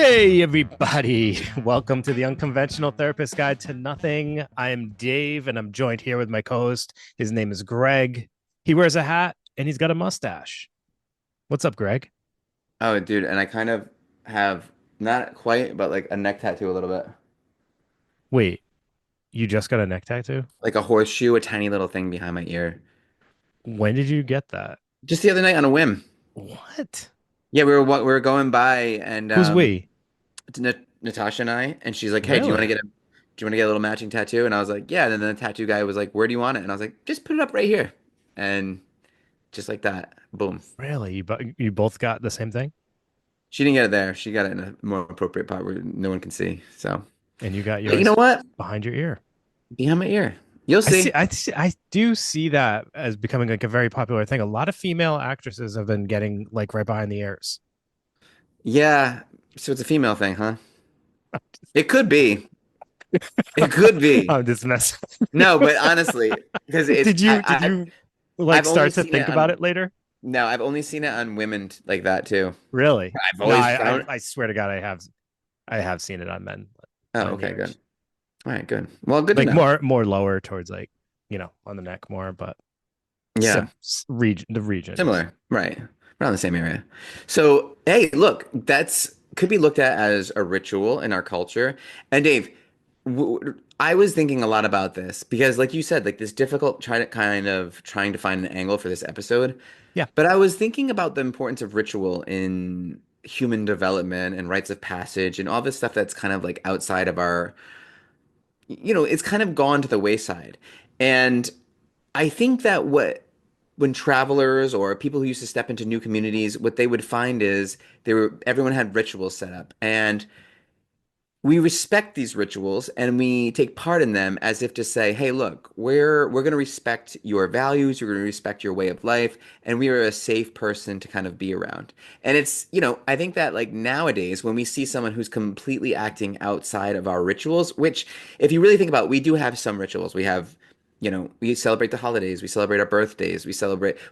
Hey, everybody. Welcome to the Unconventional Therapist Guide to Nothing. I'm Dave, and I'm joined here with my co host. His name is Greg. He wears a hat and he's got a mustache. What's up, Greg? Oh, dude, and I kind of have not quite, but like a neck tattoo a little bit. Wait, you just got a neck tattoo? Like a horseshoe, a tiny little thing behind my ear. When did you get that? Just the other night on a whim. What? Yeah, we were going by and Who's we? it's Natasha and I, and she's like, "Hey, Really? do you want to get a little matching tattoo?" And I was like, "Yeah." And then the tattoo guy was like, "Where do you want it?" And I was like, "Just put it up right here." And just like that, boom. Really? You both got the same thing? She didn't get it there. She got it in a more appropriate part where no one can see. So, And you got but you know yours what? behind your ear. Behind my ear. You'll I see. see. I do see that as becoming like a very popular thing. A lot of female actresses have been getting like right behind the ears. Yeah. So it's a female thing, huh? It could be. It could be. I'm just messing. No, but honestly, because it's Did you like I've only start to seen it think about on it later? no, I've only seen it on women like that too. Really? I've No, always found. I swear to God, I have seen it on men Oh, behind the okay, good. ears. All right, good. Well, good to Like know. more lower towards like, on the neck more, but Yeah, region the region is similar, right? Around the same area. So, hey, look, that's could be looked at as a ritual in our culture. And Dave, I was thinking a lot about this because, like you said, like this difficult trying to find an angle for this episode. yeah. But I was thinking about the importance of ritual in human development and rites of passage and all this stuff that's kind of like outside of our, it's kind of gone to the wayside. And I think that when travelers or people who used to step into new communities, what they would find is everyone had rituals set up. And we respect these rituals and we take part in them as if to say, hey, look, we're going to respect your values, we're going to respect your way of life, and we are a safe person to kind of be around. And it's, I think that like nowadays when we see someone who's completely acting outside of our rituals, which if you really think about, we do have some rituals. We have we celebrate the holidays, we celebrate our birthdays, we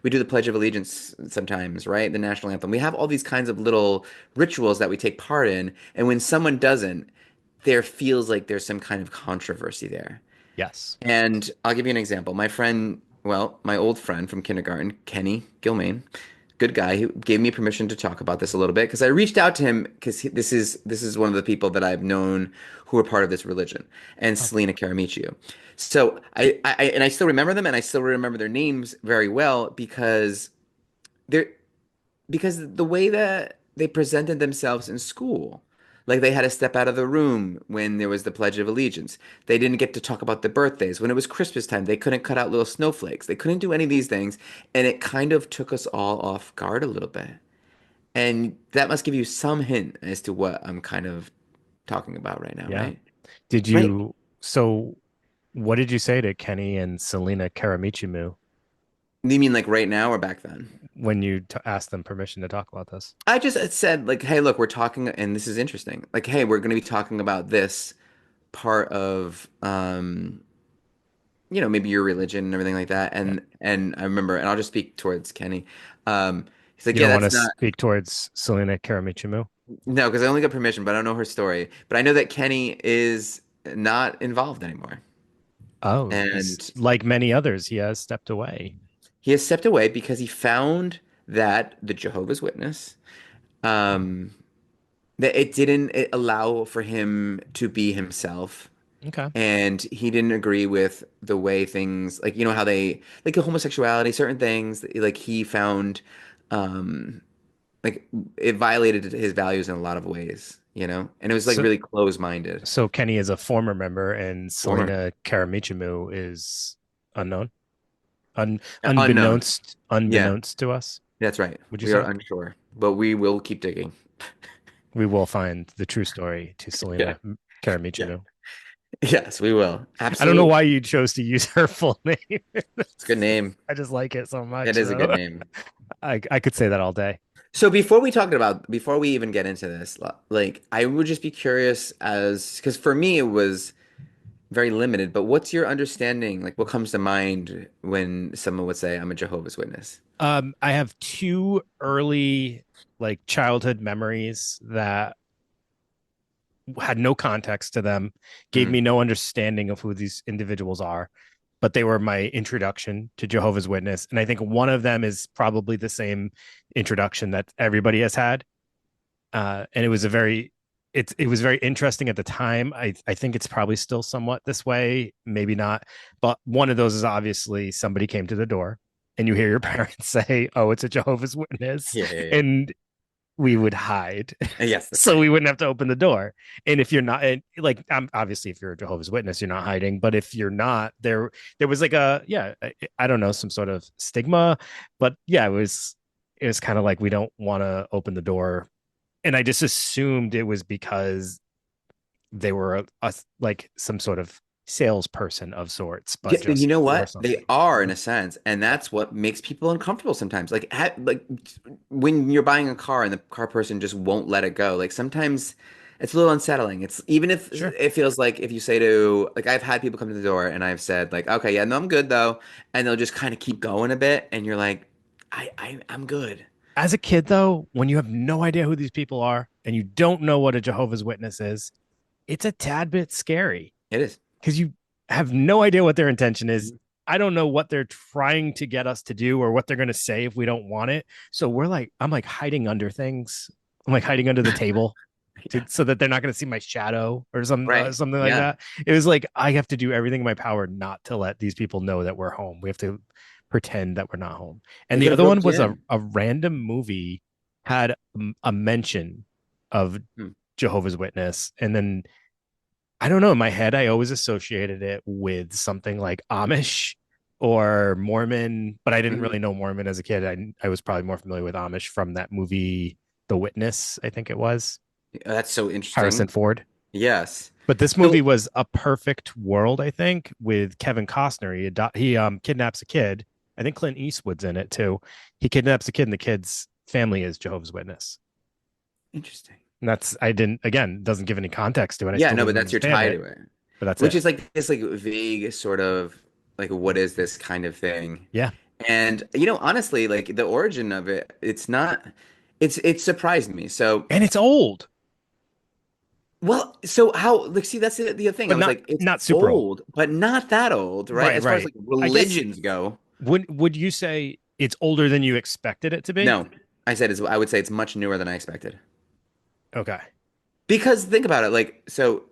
do the Pledge of Allegiance sometimes, right? The national anthem. We have all these kinds of little rituals that we take part in. And when someone doesn't, there feels like there's some kind of controversy there. Yes. And I'll give you an example. My old friend from kindergarten, Kenny Gilmain, good guy, he gave me permission to talk about this a little bit because I reached out to him because this is one of the people that I've known who are part of this religion, and Oh, Selena Karamichio. So I still remember them, and I still remember their names very well they're because the way that they presented themselves in school, like they had to step out of the room when there was the Pledge of Allegiance. They didn't get to talk about the birthdays. When it was Christmas time, they couldn't cut out little snowflakes. They couldn't do any of these things. And it kind of took us all off guard a little bit. And that must give you some hint as to what I'm kind of talking about right now, yeah. right? Did Right. you so what did you say to Kenny and Selena Karamichimu You mean like right now or back then? when you asked them permission to talk about this? I just said like, hey, look, we're talking, and this is interesting. Like, hey, we're going to be talking about this part of maybe your religion and everything like that. Yeah. And I remember, and I'll just speak towards Kenny. He's like, You yeah, don't want to that's not speak towards Selena Karamichimu? no, because I only got permission, but I don't know her story. But I know that Kenny is not involved anymore, Oh, he's and like many others, he has stepped away. he has stepped away because he found that the Jehovah's Witness, um, that it allow for him to be himself. Okay. And he didn't agree with the way things like how they like homosexuality, certain things like he found um like it violated his values in a lot of ways, and it was like So really close-minded. so Kenny is a former member and Former Selena Karamichimu is unknown. unknown. Yeah, Unbeknownst to us, that's right. would you We are say? unsure, but we will keep digging. We will find the true story to Yeah. Selena Yeah. Karamichimu. Yes, we will. I don't know Absolutely. why you chose to use her full name. It's a good name. I just like it so It much, is a good though. name. I could say that all day. So before we even get into this, like I would just be curious as because for me it was very limited, but what's your understanding? Like, what comes to mind when someone would say, I'm a Jehovah's Witness? I have two early like childhood memories that had no context to them, gave Mm. me no understanding of who these individuals are, but they were my introduction to Jehovah's Witness. And I think one of them is probably the same introduction that everybody has had. And it was a very it was very interesting at the time. I think it's probably still somewhat this way, maybe not. But one of those is obviously somebody came to the door and you hear your parents say, "Oh, it's a Jehovah's Witness." Yeah, yeah, yeah. And we would hide Yes, that's so right. we wouldn't have to open the door. And if you're not like, obviously if you're a Jehovah's Witness, you're not hiding, but if you're not, there was like a, yeah, I don't know, some sort of stigma, but yeah, it was kind of like we don't want to open the door. And I just assumed it was because they were like some sort of salesperson of sorts, but Yeah, you just know for what? They something. are in Mhm. a sense, and Yeah, that's what makes people uncomfortable sometimes. Like when you're buying a car and the car person just won't let it go. Like sometimes it's a little unsettling. It's even if sure. it feels like if you say to like I've had people come to the door and I've said like, okay, yeah, no, I'm good though, and they'll just kind of keep going a bit, and you're like, I'm good. As a kid, though, when you have no idea who these people are and you don't know what a Jehovah's Witness is, it's a tad bit scary It is. because you have no idea what their intention is. Mhm. I don't know what they're trying to get us to do or what they're going to say if we don't want it. So I'm like hiding under things. I'm like hiding under the table Yeah. so that they're not going to see my shadow or Right. something like Yeah. that. It was like I have to do everything in my power not to let these people know that we're home. We have to pretend that we're not home. You And the got to other one rope was you a, in. a random movie had a mention of Hmm. Jehovah's Witness, and then I don't know. In my head, I always associated it with something like Amish or Mormon, but I didn't really Mhm. know Mormon as a kid. I was probably more familiar with Amish from that movie, The Witness, I think it was That's so Harrison interesting. Ford. Yes. But this movie So was a perfect world, I think, with Kevin Costner. He kidnaps a kid. I think Clint Eastwood's in it too. He kidnaps a kid, and the kid's family is Jehovah's Witness. interesting. And that's I didn't again doesn't give any context to it. I Yeah, still no, but didn't that's your understand tie it, to it, but that's which it. is like this like vague sort of like what is this kind of thing? Yeah, And honestly, like the origin of it, it's not it surprised me. So, and it's old, well, so how like see that's the thing. I but was not like it's not super old. old, but not that old, right? Right, As far as right. like I guess religions go. would you say it's older than you expected it to be? No. I would say it's much newer than I expected. Okay. Because think about it, like, so,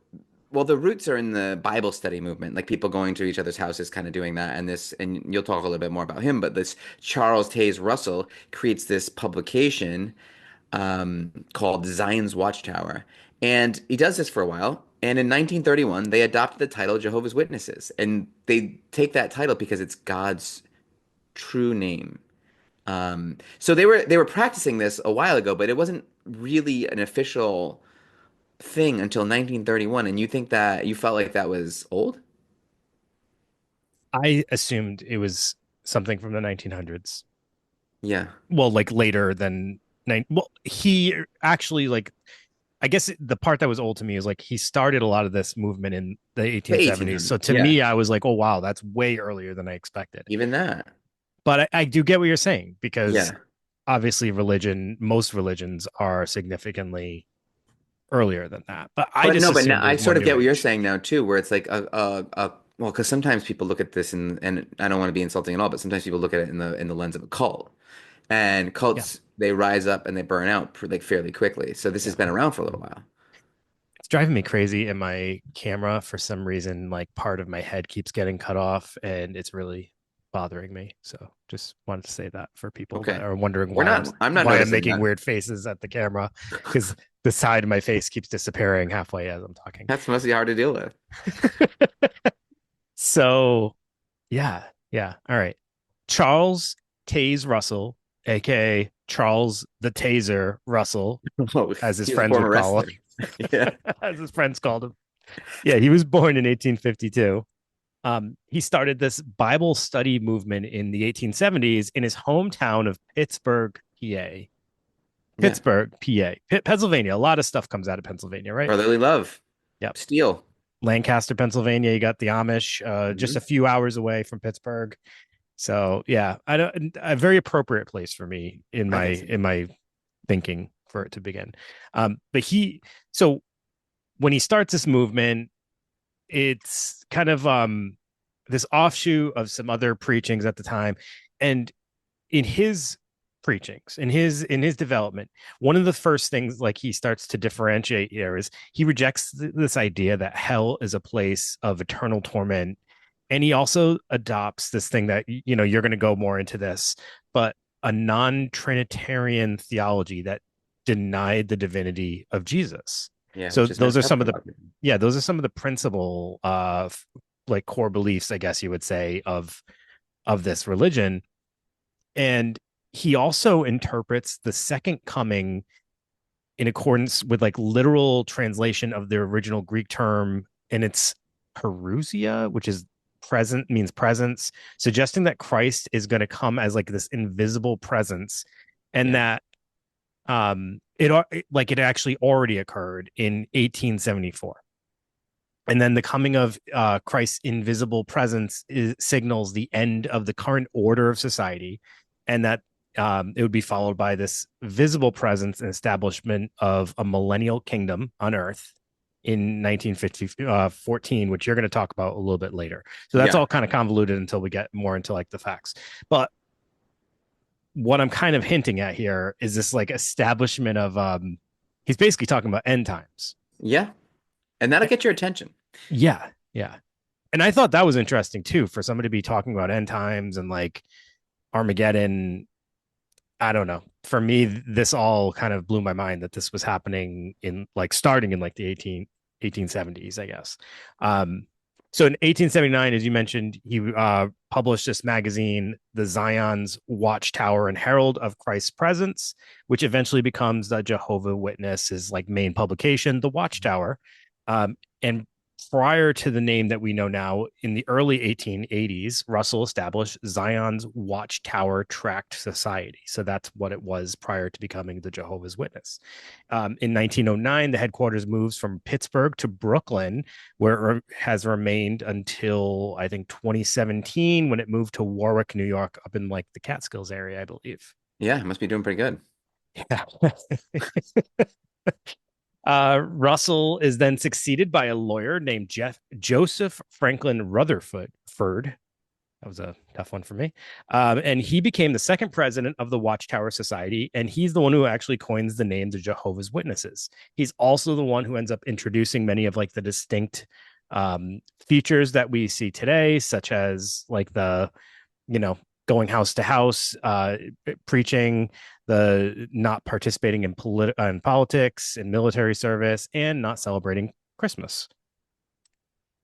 well, the roots are in the Bible study movement, like people going to each other's houses, kind of doing that. And you'll talk a little bit more about him, but this Charles Taze Russell creates this publication called Zion's Watchtower. And he does this for a while. And in 1931, they adopted the title Jehovah's Witnesses. And they take that title because it's God's true name. So they were practicing this a while ago, but it wasn't really an official thing until 1931, and you think that you felt like that was old? I assumed it was something from the 1900s. Yeah. Well, like later than nine. Well, he actually like I guess the part that was old to me is like he started a lot of this movement in the The 1870s. So 1800s. to Yeah. me, I was like, oh wow, that's way earlier than I expected. Even that. But I do get what you're saying because Yeah. obviously most religions are significantly earlier than that. But I But just no, but now assumed it I was more sort of new get what you're age. saying now too, where it's like well, because sometimes people look at this and I don't want to be insulting at all, but sometimes people look at it in the lens of a cult. And Yeah, cults, they rise up and they burn out like fairly quickly. So this has yeah. been around for a little while. It's driving me crazy in my camera for some reason. Like part of my head keeps getting cut off, and it's really bothering me. So just wanted to say that for people that Okay. are wondering We're not I'm not why I'm noticing making that. weird faces at the camera because the side of my face keeps disappearing halfway as I'm talking. That's mostly hard to deal with. So yeah, yeah. All right. Charles Taze Russell, aka Charles the Taser Russell, Oh, as his he's a friends former would call him, wrestler. Yeah. as his friends called him. Yeah, he was born in 1852. He started this Bible study movement in the 1870s in his hometown of Pittsburgh, PA. Yeah. Pittsburgh, PA, Pennsylvania. A lot of stuff comes out of Pennsylvania, right? Brotherly love. Yep. Steel. Lancaster, Pennsylvania. You got the Amish, just a Hmm. few hours away from Pittsburgh. So yeah, I don't a very appropriate place for me in I my think so. in my thinking for it to begin. But he so when he starts this movement, it's kind of this offshoot of some other preachings at the time. And in his preachings, in his development, one of the first things like he starts to differentiate here is he rejects this idea that hell is a place of eternal torment. And he also adopts this thing that, you're going to go more into this, but a non-trinitarian theology that denied the divinity of Jesus. Yeah, So which is those are messed up some for of a the lot of people. yeah, those are some of the principal like core beliefs, I guess you would say, of this religion. And he also interprets the second coming in accordance with like literal translation of the original Greek term, and it's parousia, which is present, means presence, suggesting that Christ is going to come as like this invisible presence, and Yeah. that it actually already occurred in 1874. And then the coming of Christ's invisible presence signals the end of the current order of society, and that it would be followed by this visible presence and establishment of a millennial kingdom on earth in 1914, which you're going to talk about a little bit later. So that's Yeah. all kind of convoluted until we get more into like the facts. But what I'm kind of hinting at here is this like establishment of he's basically talking about end times. Yeah. And that'll get your attention. Yeah, yeah. And I thought that was interesting too for somebody to be talking about end times and like Armageddon. I don't know. For me, this all kind of blew my mind that this was happening in like starting in like the 1870s, I guess. Um, so in 1879, as you mentioned, he published this magazine, The Zion's Watchtower and Herald of Christ's Presence, which eventually becomes the Jehovah Witness's like main publication, The Watchtower. And prior to the name that we know now, in the early 1880s, Russell established Zion's Watchtower Tract Society. So that's what it was prior to becoming the Jehovah's Witness. In 1909, the headquarters moves from Pittsburgh to Brooklyn, where it has remained until I think 2017 when it moved to Warwick, New York, up in like the Catskills area, I believe. Yeah, must be doing pretty good. Yeah. Russell is then succeeded by a lawyer named Joseph Franklin Rutherford. That was a tough one for me. And he became the second president of the Watchtower Society, and he's the one who actually coins the name the Jehovah's Witnesses. He's also the one who ends up introducing many of like the distinct features that we see today, such as like the you know going house to house, preaching, the not participating in politics and military service, and not celebrating Christmas.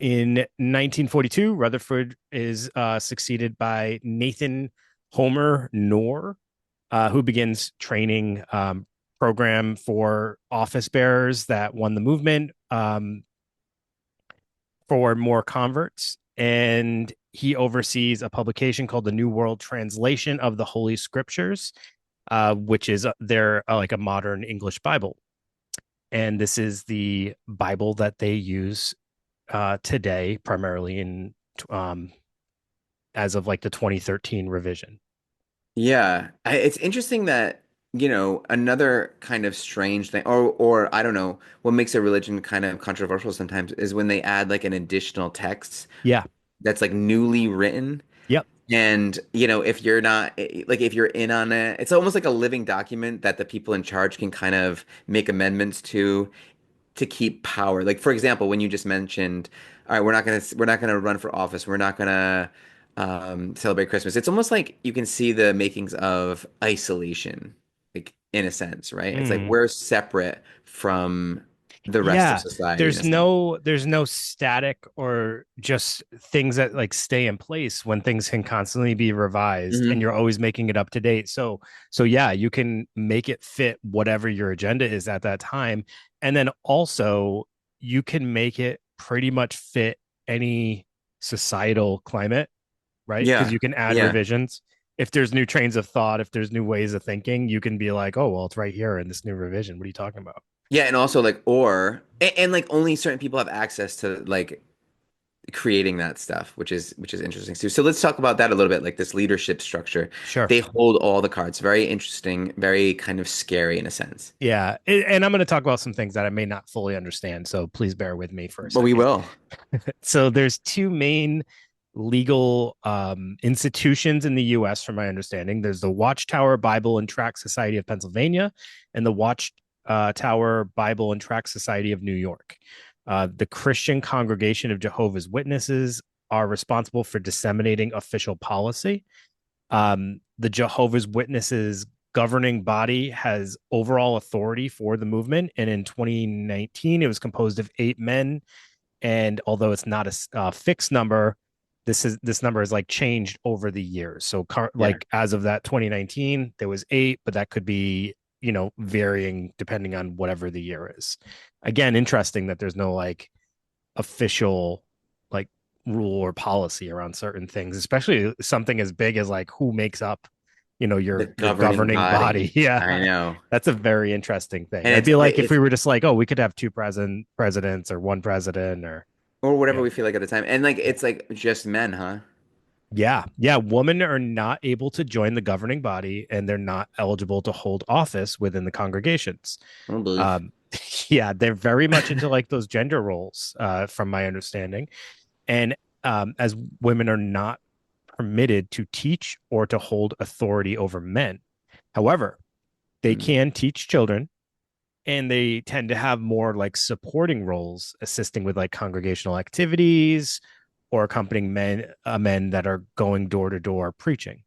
In 1942, Rutherford is succeeded by Nathan Homer Knorr, who begins training program for office bearers that won the movement for more converts. And he oversees a publication called the New World Translation of the Holy Scriptures, which is their like a modern English Bible. And this is the Bible that they use today, primarily in as of like the 2013 revision. Yeah, it's interesting that, another kind of strange thing, or I don't know, what makes a religion kind of controversial sometimes is when they add like an additional text Yeah. that's like newly written. Yep. And, if you're not like if you're in on it, it's almost like a living document that the people in charge can kind of make amendments to keep power. Like for example, when you just mentioned, all right, we're not gonna run for office. We're not gonna celebrate Christmas. It's almost like you can see the makings of isolation, like in a sense, right? It's like Mm. we're separate from the rest of Yeah. society in There's a sense. no static or just things that like stay in place when things can constantly be revised and Hmm. you're always making it up to date. So yeah, you can make it fit whatever your agenda is at that time. And then also you can make it pretty much fit any societal climate, right? Because Yeah, you can add yeah. revisions. If there's new trains of thought, if there's new ways of thinking, you can be like, oh, well, it's right here in this new revision. What are you talking about? Yeah, and also like and like only certain people have access to like creating that stuff, which is interesting too. So let's talk about that a little bit, like this leadership structure. Sure. They hold all the cards. Very interesting, very kind of scary in a sense. Yeah. And I'm going to talk about some things that I may not fully understand. So please bear with me for a But we second. will. So there's two main legal institutions in the US, from my understanding. There's the Watchtower Bible and Tract Society of Pennsylvania and the Watchtower Bible and Tract Society of New York. The Christian Congregation of Jehovah's Witnesses are responsible for disseminating official policy. The Jehovah's Witnesses governing body has overall authority for the movement. And in 2019, it was composed of 8 men. And although it's not a fixed number, this number is like changed over the years. So Yeah. like as of that 2019, there was 8, but that could be varying depending on whatever the year is. Again, interesting that there's no like official like rule or policy around certain things, especially something as big as like who makes up The your governing governing body. body. Yeah, I know. that's a very interesting thing. And That'd be like if it's we were just like, oh, we could have two presidents or one president or or whatever yeah. we feel like at the time. And like it's like just men, huh? Yeah, women are not able to join the governing body and they're not eligible to hold office within the congregations. Oh, believe. um yeah, they're very much into like those gender roles, from my understanding. And as women are not permitted to teach or to hold authority over men. However, they Hmm. can teach children, and they tend to have more like supporting roles, assisting with like congregational activities or accompanying men that are going door to door preaching.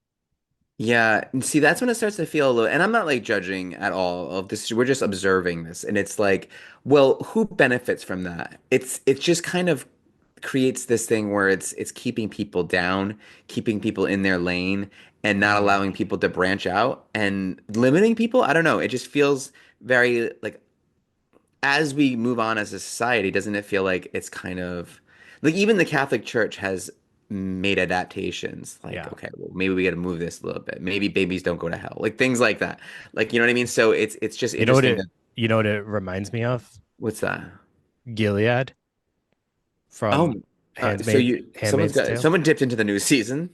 Yeah, and see, that's when it starts to feel a little, and I'm not like judging at all of this. We're just observing this, and it's like, well, who benefits from that? It's just kind of creates this thing where it's keeping people down, keeping people in their lane, and not Mm, allowing people to branch out and limiting people. I don't know. It just feels very like as we move on as a society, doesn't it feel like it's kind of like even the Catholic Church has made adaptations like, yeah. okay, well, maybe we got to move this a little bit. Maybe babies don't go to hell, like things like that. Like, you know what I mean? So it's just You know what interesting it that you know what it reminds me of? what's that? Gilead from Oh, so Handmaid's Tale. someone dipped into the new season.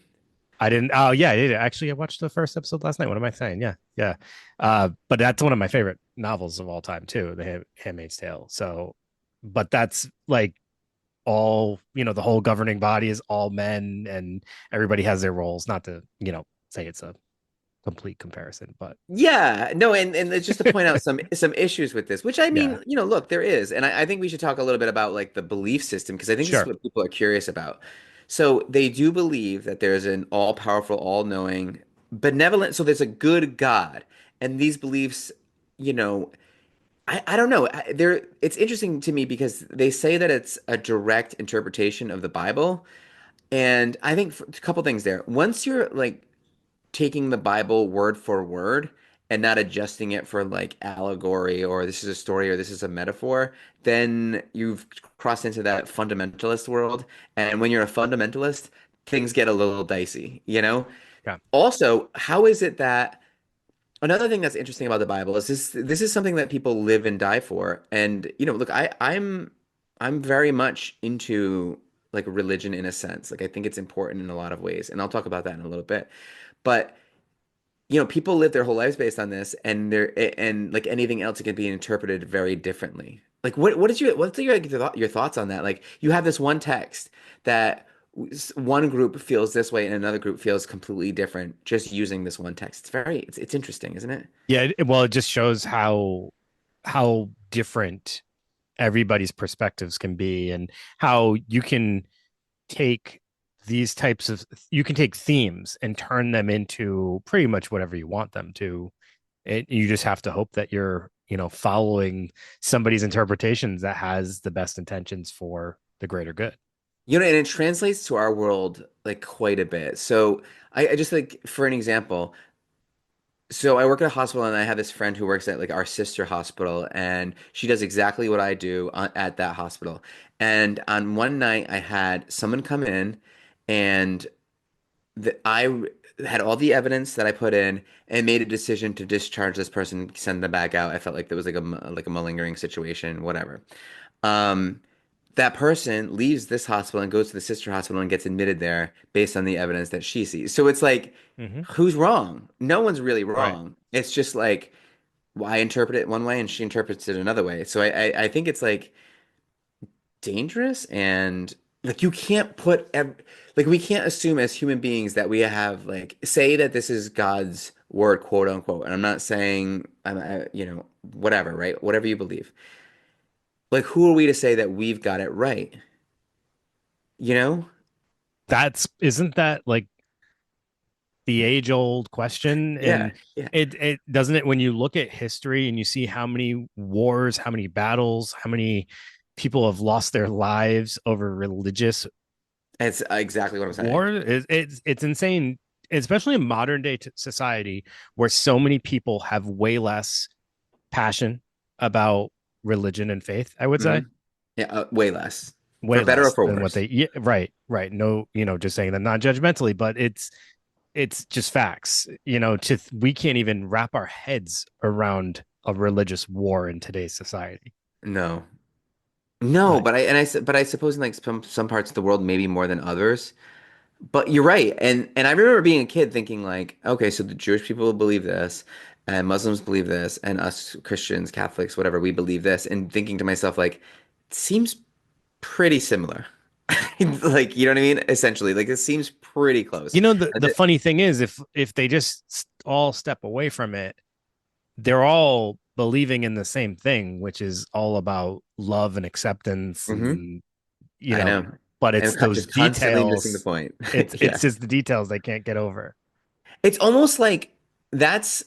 I didn't. Oh yeah, actually, I watched the first episode last night. What am I saying? Yeah, yeah. But that's one of my favorite novels of all time too, The Handmaid's Tale. So, but that's like all the whole governing body is all men, and everybody has their roles. Not to say it's a complete comparison, but Yeah, no, and it's just to point out some issues with this, which I yeah, mean, look, there is, and I think we should talk a little bit about like the belief system because I think this is sure, what people are curious about. So they do believe that there's an all-powerful, all-knowing, benevolent, so there's a good God, and these beliefs, you know, I don't know, it's interesting to me because they say that it's a direct interpretation of the Bible, and I think a couple things there. Once you're like taking the Bible word for word and not adjusting it for like allegory or this is a story or this is a metaphor, then you've crossed into that fundamentalist world. And when you're a fundamentalist, things get a little dicey, you know? yeah, Also, how is it that another thing that's interesting about the Bible is this is something that people live and die for. And look, I'm very much into like religion in a sense. Like I think it's important in a lot of ways, and I'll talk about that in a little bit. But people live their whole lives based on this, and like anything else, it can be interpreted very differently. Like, what's your thoughts on that? Like, you have this one text that one group feels this way, and another group feels completely different, just using this one text. It's interesting, isn't it? yeah. Well, it just shows how different everybody's perspectives can be, and how take you can take themes and turn them into pretty much whatever you want them to. You just have to hope that you're following somebody's interpretations that has the best intentions for the greater good. And it translates to our world like quite a bit. So I just like, for an example. So I work at a hospital and I have this friend who works at like our sister hospital and she does exactly what I do at that hospital. And on one night I had someone come in and I had all the evidence that I put in and made a decision to discharge this person, send them back out. I felt like there was like a malingering situation, whatever. Um, that person leaves this hospital and goes to the sister hospital and gets admitted there based on the evidence that she sees. So it's like, Hmm. who's wrong? No one's really Right. wrong. It's just like, well, I interpret it one way and she interprets it another way. So I think it's like dangerous and like you can't like we can't assume as human beings that we have like say that this is God's word, quote unquote. And I'm not saying whatever, right? Whatever you believe. Like who are we to say that we've got it right? You know? That's isn't that like the age old question? Yeah, And yeah. it doesn't it when you look at history and you see how many wars, how many battles, how many people have lost their lives over religious It's exactly what I'm saying. war, it's insane, especially in modern day society where so many people have way less passion about religion and faith, I would say. Hmm. Yeah, way less. For Way better or less for than what worse. they, yeah, right, no, just saying that non-judgmentally, but it's just facts, to we can't even wrap our heads around a religious war in today's society. No. No, But but I suppose in like some parts of the world maybe more than others. But you're right. And I remember being a kid thinking like, okay, so the Jewish people believe this, and Muslims believe this, and us Christians, Catholics, whatever, we believe this, and thinking to myself like, it seems pretty similar. Like, you know what I mean? Essentially, like it seems pretty close. the funny thing is, if they just all step away from it, they're all believing in the same thing, which is all about love and acceptance, Hmm. and you I know know. but it's And those just constantly missing the details. point. It's Yeah. just the details they can't get over. It's almost like that's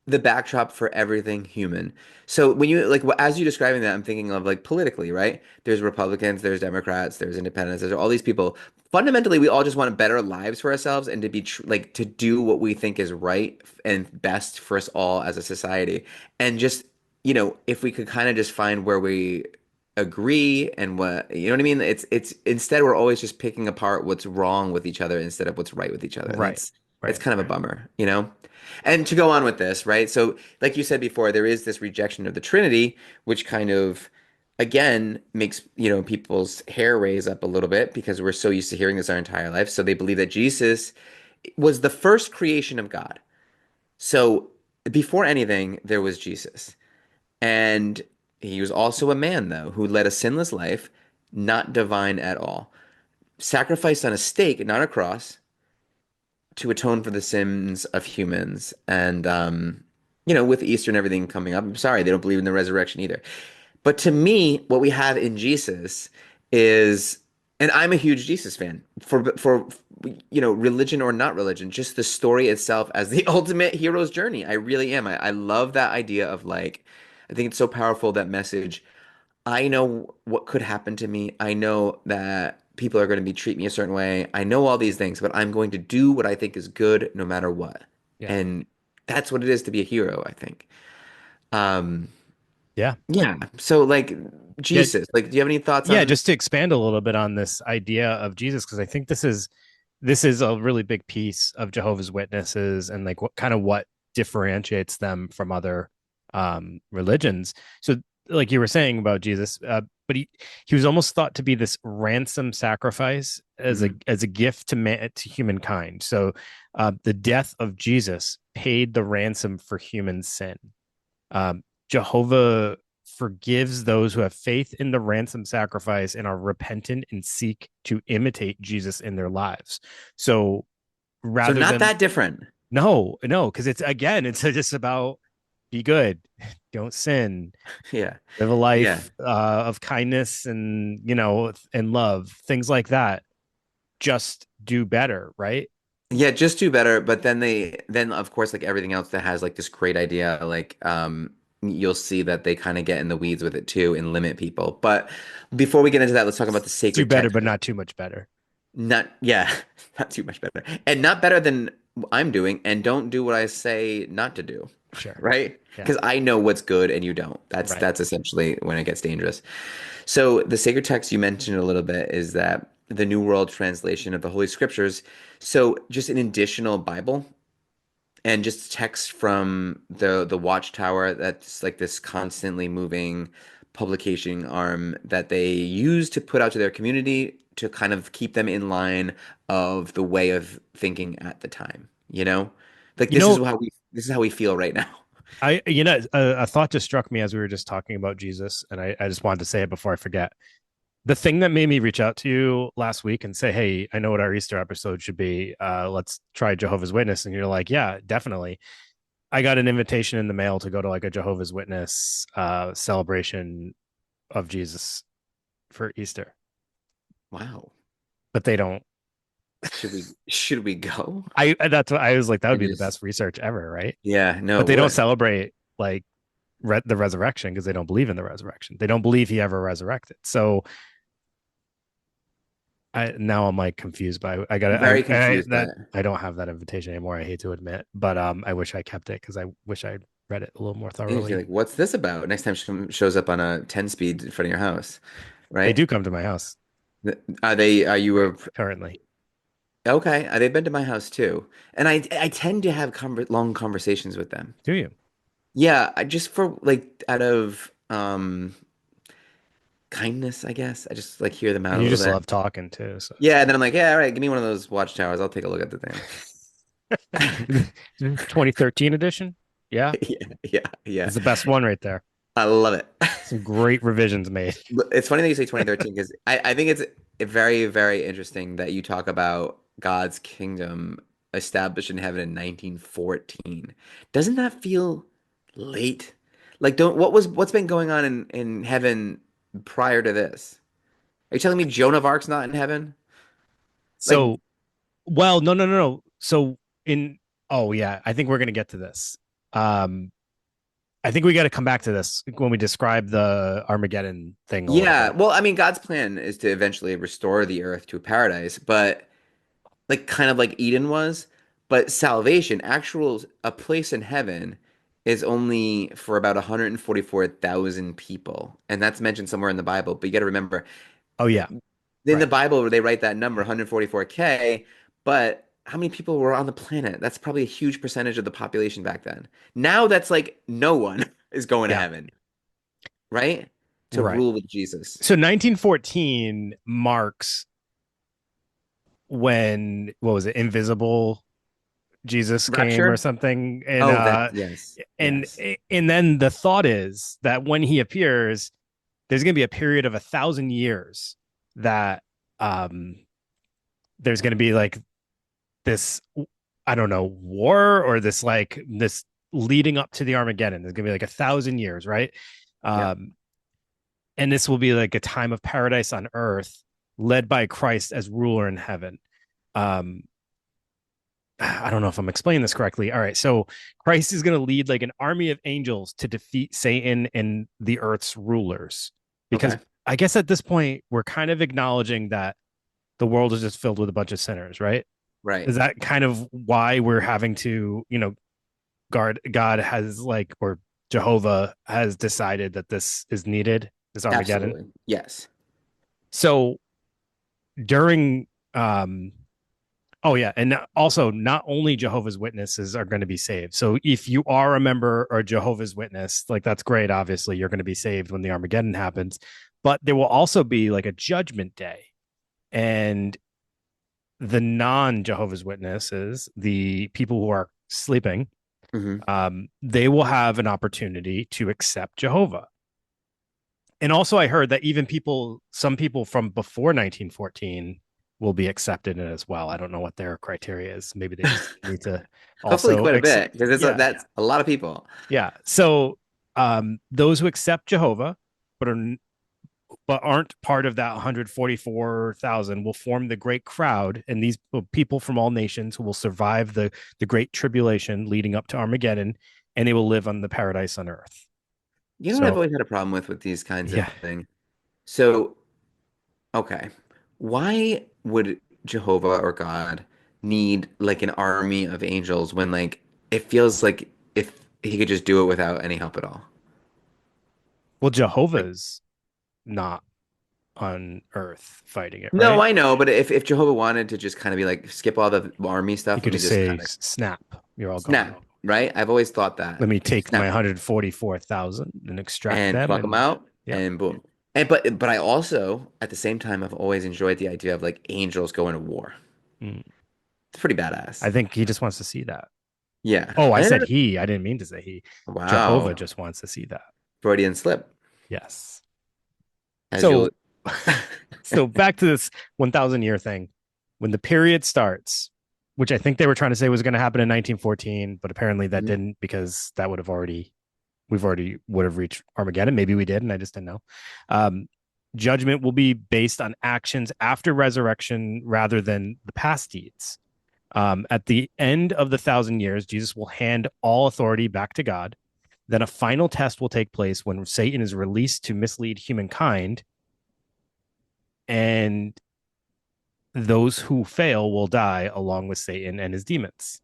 the backdrop for everything human. So when you like as you describing that, I'm thinking of like politically, right? There's Republicans, there's Democrats, there's independents, there's all these people. Fundamentally, we all just want better lives for ourselves and to be tr like to do what we think is right and best for us all as a society. And just, if we could kind of just find where we agree and what, you know what I mean? It's instead we're always just picking apart what's wrong with each other instead of what's right with each other. And Right, it's right, kind of a right. bummer, you know? And to go on with this, right? So, like you said before, there is this rejection of the Trinity, which kind of, again, makes, people's hair raise up a little bit because we're so used to hearing this our entire life. So they believe that Jesus was the first creation of God. So before anything, there was Jesus. And he was also a man, though, who led a sinless life, not divine at all. Sacrificed on a stake, not a cross, to atone for the sins of humans. And with Easter and everything coming up, I'm sorry, they don't believe in the resurrection either. But to me, what we have in Jesus is, and I'm a huge Jesus fan for religion or not religion, just the story itself as the ultimate hero's journey. I really am. I love that idea of like, I think it's so powerful, that message. I know what could happen to me. I know that people are going to be treat me a certain way. I know all these things, but I'm going to do what I think is good no matter what. Yeah, And that's what it is to be a hero, I think. Um, yeah, yeah. So like yeah, Jesus, like do you have any thoughts yeah. on Just to expand a little bit on this idea of Jesus, because I think this is a really big piece of Jehovah's Witnesses, and like what differentiates them from other religions. So, like you were saying about Jesus, but he was almost thought to be this ransom sacrifice as a Mhm. gift to humankind. So, the death of Jesus paid the ransom for human sin. Jehovah forgives those who have faith in the ransom sacrifice and are repentant and seek to imitate Jesus in their lives. So So rather not than, that different. no, because it's just about be good, don't sin, Yeah. live a Yeah. life of kindness and and love, things like that. Just do better, right? Yeah, just do better. But then of course, like everything else that has like this great idea, like you'll see that they kind of get in the weeds with it too and limit people. But before we get into that, let's talk about the Do sacred better, text. but not too much better. Not, yeah, not too much better. And not better than I'm doing, and don't do what I say not to do. Sure. Right? Yeah. Because I know what's good and you don't. That's Right. that's essentially when it gets dangerous. So the sacred text you mentioned a little bit is that the New World Translation of the Holy Scriptures. So just an additional Bible and just text from the Watchtower that's like this constantly moving publication arm that they use to put out to their community to kind of keep them in line of the way of thinking at the time, you know? Like You know, this is how we feel right now. a thought just struck me as we were just talking about Jesus, and I just wanted to say it before I forget. The thing that made me reach out to you last week and say, "Hey, I know what our Easter episode should be. Let's try Jehovah's Witness," and you're like, "Yeah, definitely." I got an invitation in the mail to go to like a Jehovah's Witness celebration of Jesus for Easter, Wow. but they don't. Should we go? I That's what I was like. That would And be the just best research ever, right? yeah, no, But it they don't would. celebrate like the resurrection because they don't believe in the resurrection. They don't believe he ever resurrected. So I'm like confused by I got Very confused by it. I don't have that invitation anymore. I hate to admit, but I wish I kept it because I wish I read it a little more And you're thoroughly. like, what's this about? Next time she shows up on a 10 speed in front of your house, They right? do come to my house Are you currently. okay? They've been to my house too. And I tend to have long conversations with them. Do you? Yeah, I just for like out of kindness, I guess. I just like hear them out And a you little just bit. love talking too. So it's Yeah, and then I'm like, yeah, all right, give me one of those watchtowers. I'll take a look at the thing. 2013 edition. Yeah, Yeah, yeah, yeah. it's the best one right there. I love it. Some great revisions made. But it's funny that you say 2013 because I think it's very, very interesting that you talk about God's kingdom established in heaven in 1914. Doesn't that feel late? Like, don't what's been going on in heaven prior to this? Are you telling me Joan of Arc's not in heaven? Like, So, well, no. So in oh yeah, I think we're gonna get to this. Um, I think we got to come back to this when we describe the Armageddon thing a little yeah. bit. Well, I mean, God's plan is to eventually restore the earth to a paradise, but like kind of like Eden was, but salvation, actual a place in heaven is only for about 144,000 people. And that's mentioned somewhere in the Bible, but you got to remember Oh yeah, in the right. Bible they write that number 144K, but how many people were on the planet? That's probably a huge percentage of the population back then. Now that's like no one is going to Yeah, heaven, right? To right. rule with Jesus. So 1914 marks when what was it? Invisible Jesus came or Rapture? something, Oh, that yes. and Yes. and then the thought is that when he appears, there's going to be a period of 1,000 years that um there's going to be like this I don't know war or this leading up to the Armageddon. There's gonna be like 1,000 years, right? Yeah. Um, and this will be like a time of paradise on earth, led by Christ as ruler in heaven. Um, I don't know if I'm explaining this correctly. All right, so Christ is going to lead like an army of angels to defeat Satan and the earth's rulers, because Okay. I guess at this point we're kind of acknowledging that the world is just filled with a bunch of sinners, right? Right. Is that kind of why we're having to, guard God has like or Jehovah has decided that this is needed, this Armageddon. Absolutely. Yes. So during oh yeah, and also not only Jehovah's Witnesses are going to be saved. So if you are a member or Jehovah's Witness, like that's great, obviously you're going to be saved when the Armageddon happens, but there will also be like a judgment day. And the non-Jehovah's Witnesses, the people who are sleeping, Hmm. they will have an opportunity to accept Jehovah. And also, I heard that even some people from before 1914 will be accepted in it as well. I don't know what their criteria is. Maybe they just need to Hopefully also quite a accept. bit because Yeah, that's a lot of people. yeah. So those who accept Jehovah but are but aren't part of that 144,000 will form the great crowd, and these people from all nations who will survive the great tribulation leading up to Armageddon, and they will live on the paradise on earth. You know what I've So always had a problem with these kinds of yeah. things? So, okay, why would Jehovah or God need like an army of angels when like it feels like if he could just do it without any help at all? Well, Like, Jehovah's not on earth fighting it, no, right? I know, but if Jehovah wanted to just kind of be like skip all the army You stuff, let could me just just say kind of snap, you're all gone. snap, right? I've always thought that. Let me take my Snap 144,000 and extract and them pluck them and out. Yep. and boom. But I also at the same time I've always enjoyed the idea of like angels going to war. Mm. It's pretty I badass. think he just wants to see that. Yeah. Oh, I And said he. I didn't mean to say he. Jehovah wow. just wants to see that. Freudian slip, Yes. as you'll So, so back to this 1,000 year thing. When the period starts, which I think they were trying to say was going to happen in 1914, but apparently that Mhm. didn't because that would have already we've already would have reached Armageddon. Maybe we did, and I just didn't know. Um, Judgment will be based on actions after resurrection rather than the past deeds. At the end of the 1,000 years, Jesus will hand all authority back to God. Then a final test will take place when Satan is released to mislead humankind, and those who fail will die along with Satan and his demons.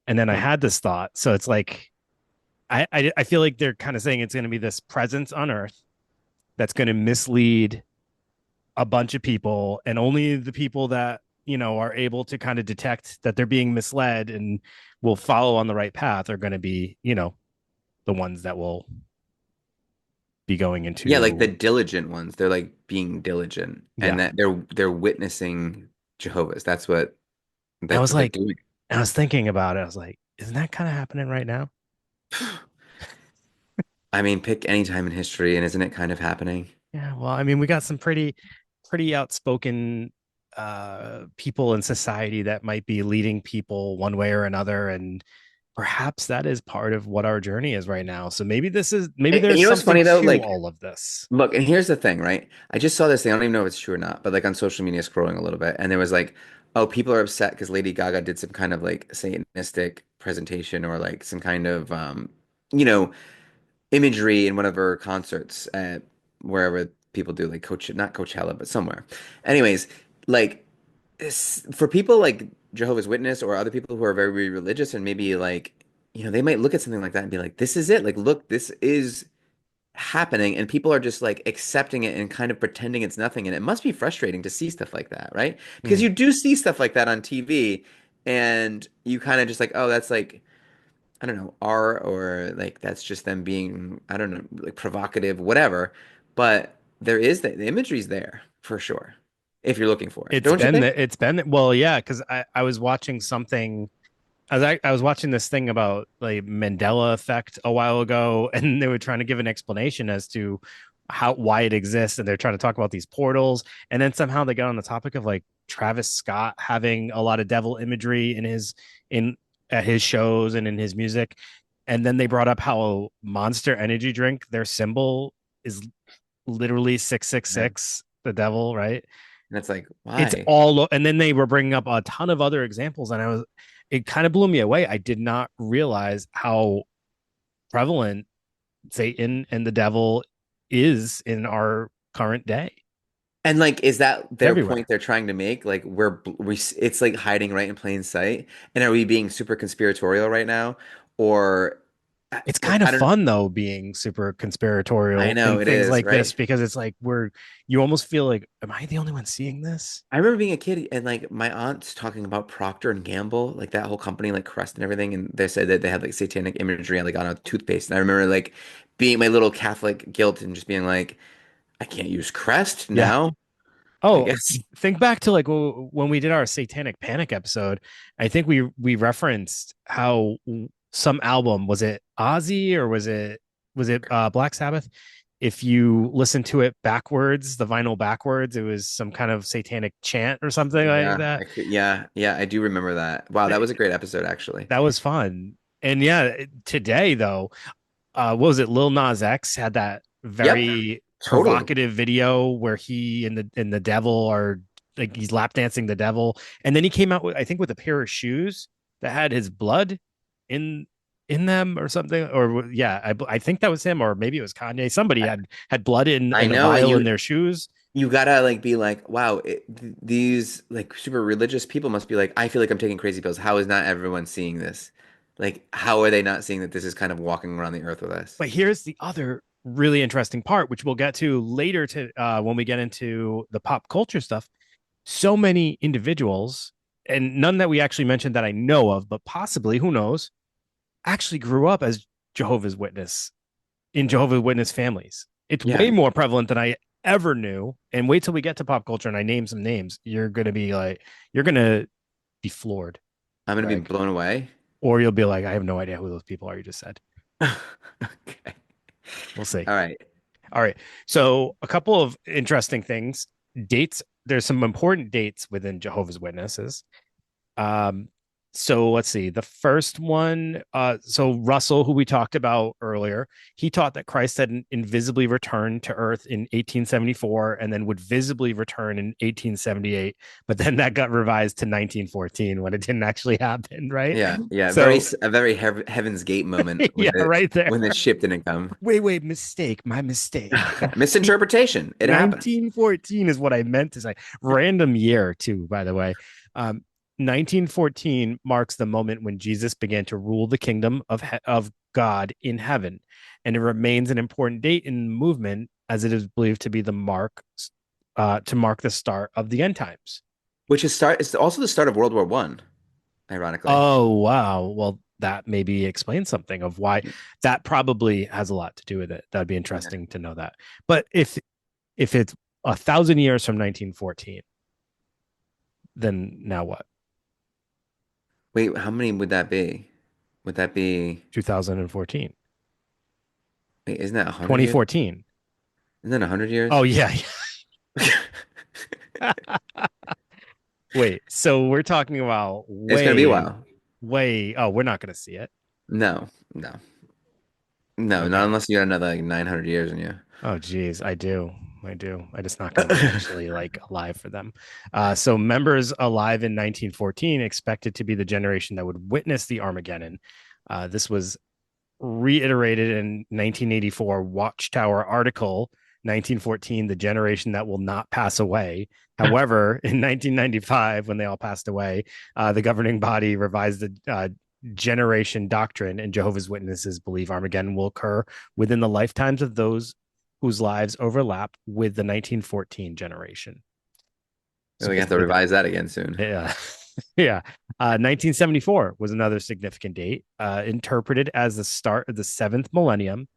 And then I Hmm. had this thought. So it's like, I feel like they're kind of saying it's going to be this presence on earth that's going to mislead a bunch of people, and only the people that are able to kind of detect that they're being misled and will follow on the right path are going to be the ones that will be going Yeah, like the into. diligent ones. They're like being diligent, and Yeah. that they're witnessing Jehovah's. I That's was what they're like, doing. I was thinking about it. I was like, isn't that kind of happening right now? I mean, pick any time in history, and isn't it kind of happening? Yeah, well, I mean, we got some pretty outspoken people in society that might be leading people one way or another, and perhaps that is part of what our journey is right now. So maybe And there's you know what's something funny though? to Like, all of this. look, and here's the thing, right? I just saw this thing. I don't even know if it's true or not, but like on social media scrolling a little bit, and there was like, oh, people are upset because Lady Gaga did some kind of like Satanistic presentation or like some kind of you know, imagery in one of her concerts at wherever people do like Coach, not Coachella, but somewhere. Anyways, like for people like Jehovah's Witness or other people who are very religious and maybe like, they might look at something like that and be like, this is it. Like, look, this is happening and people are just like accepting it and kind of pretending it's nothing. And it must be frustrating to see stuff like that, right? Because Hmm. you do see stuff like that on TV and you kind of just like, oh, that's like, I don't know, art or like that's just them being, I don't know, like provocative, whatever. But there is the imagery's there for sure if you're looking for it, don't you think? It's been well, yeah, because I was watching something. I was watching this thing about like Mandela effect a while ago, and they were trying to give an explanation as to why it exists, and they're trying to talk about these portals, and then somehow they got on the topic of like Travis Scott having a lot of devil imagery in at his shows and in his music, and then they brought up how Monster Energy drink, their symbol is literally six six Yeah. six, the devil, right? And it's like, It's why? all, and then they were bringing up a ton of other examples, and it kind of blew me away. I did not realize how prevalent Satan and the devil is in our current day. And like, is that It's their point everywhere. they're trying to make? Like, it's like hiding right in plain sight. And are we being super conspiratorial right now? Or, It's like, kind of I don't, fun though being super I conspiratorial in know it things is, like this right? because it's like you almost feel like, am I the only one seeing this? I remember being a kid and like my aunt's talking about Procter and Gamble, like that whole company, like Crest and everything, and they said that they had like satanic imagery like on a toothpaste. And I remember like being my little Catholic guilt and just being like, I can't use Crest Yeah. now, I Oh, guess. think back to like when we did our Satanic Panic episode. I think we referenced how some album, was it Ozzy or was it Black Sabbath? If you listen to it backwards, the vinyl backwards, it was some kind of satanic chant or something like Yeah, that. yeah, I do remember that. Wow, that was a great episode actually. That was fun. And yeah, today though, what was it? Lil Nas X had that Yep, very totally. provocative video where he and the devil are like he's lap dancing the devil, and then he came out with, I think, with a pair of shoes that had his blood in in them or something. Or yeah, I think that was him, or maybe it was Kanye. Somebody I, had blood I in a know, and vial in their shoes. you gotta like be like, wow, these like super religious people must be like, I feel like I'm taking crazy pills. How is not everyone seeing this? Like, how are they not seeing that this is kind of walking around the earth with us? But here's the other really interesting part, which we'll get to later to when we get into the pop culture stuff. So many individuals, and none that we actually mentioned that I know of, but possibly, who knows, actually grew up as Jehovah's Witness in Jehovah's Witness families. It's way Yeah, more prevalent than I ever knew. And wait till we get to pop culture and I name some names. You're gonna be floored, I'm gonna be Greg. blown away. Or you'll be like, I have no idea who those people are you just said. Okay. We'll see. All right. All right. So a couple of interesting things. Dates. There's some important dates within Jehovah's Witnesses. Um, so let's see. The first one, so Russell, who we talked about earlier, he taught that Christ had invisibly returned to Earth in 1874 and then would visibly return in 1878. But then that got revised to 1914 when it didn't actually happen, right? Yeah, yeah. So A very Heaven's Gate moment yeah, right there. when the ship didn't come. Wait, mistake, my mistake. Misinterpretation. It happens. 1914 is what I meant to say. Random year, too, by the way. 1914 marks the moment when Jesus began to rule the kingdom of God in heaven, and it remains an important date in the movement as it is believed to be the mark to mark the start of the end times. Which is start. It's also the start of World War One, ironically. Oh, wow. Well, that maybe explains something of why that probably has a lot to do with it. That'd be Yeah. interesting to know that. But if it's 1,000 years from 1914, then now what? Wait, how many would that be? Would that be? 2014, Wait, isn't that 100 years? 2014. Isn't that 100 years? Oh yeah. Wait, so we're talking about It's gonna be a while. oh, we're not going to see it. No, no, no, not Okay. unless you got another like 900 years in you. Oh, geez, I do. I do. I'm just not going to be actually like alive for them. So members alive in 1914 expected to be the generation that would witness the Armageddon. This was reiterated in 1984 Watchtower article 1914, the generation that will not pass away. However, in 1995, when they all passed away, the governing body revised the generation doctrine, and Jehovah's Witnesses believe Armageddon will occur within the lifetimes of those whose lives overlap with the 1914 generation. So We have to basically, revise that again soon. yeah. Yeah. 1974 was another significant date, interpreted as the start of the seventh millennium.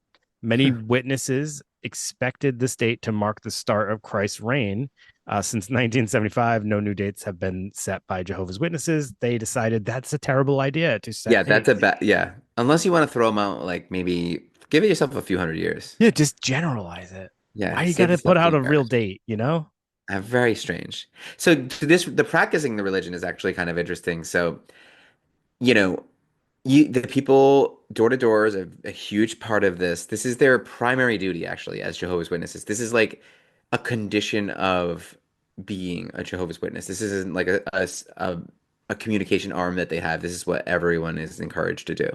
Many witnesses expected this date to mark the start of Christ's reign. Since 1975, no new dates have been set by Jehovah's Witnesses. They decided that's a terrible idea to set Yeah, that's a dates. bad. Yeah, unless you want to throw them out, like maybe give it yourself a few hundred years. Yeah, just generalize it. Yeah, Why you got save to put yourself out the a real embarrassment. date, you know? Very strange. So the practicing the religion is actually kind of interesting. So, you know, the people door to door is a huge part of this. This is their primary duty, actually, as Jehovah's Witnesses. This is like a condition of being a Jehovah's Witness. This isn't like a communication arm that they have. This is what everyone is encouraged to do.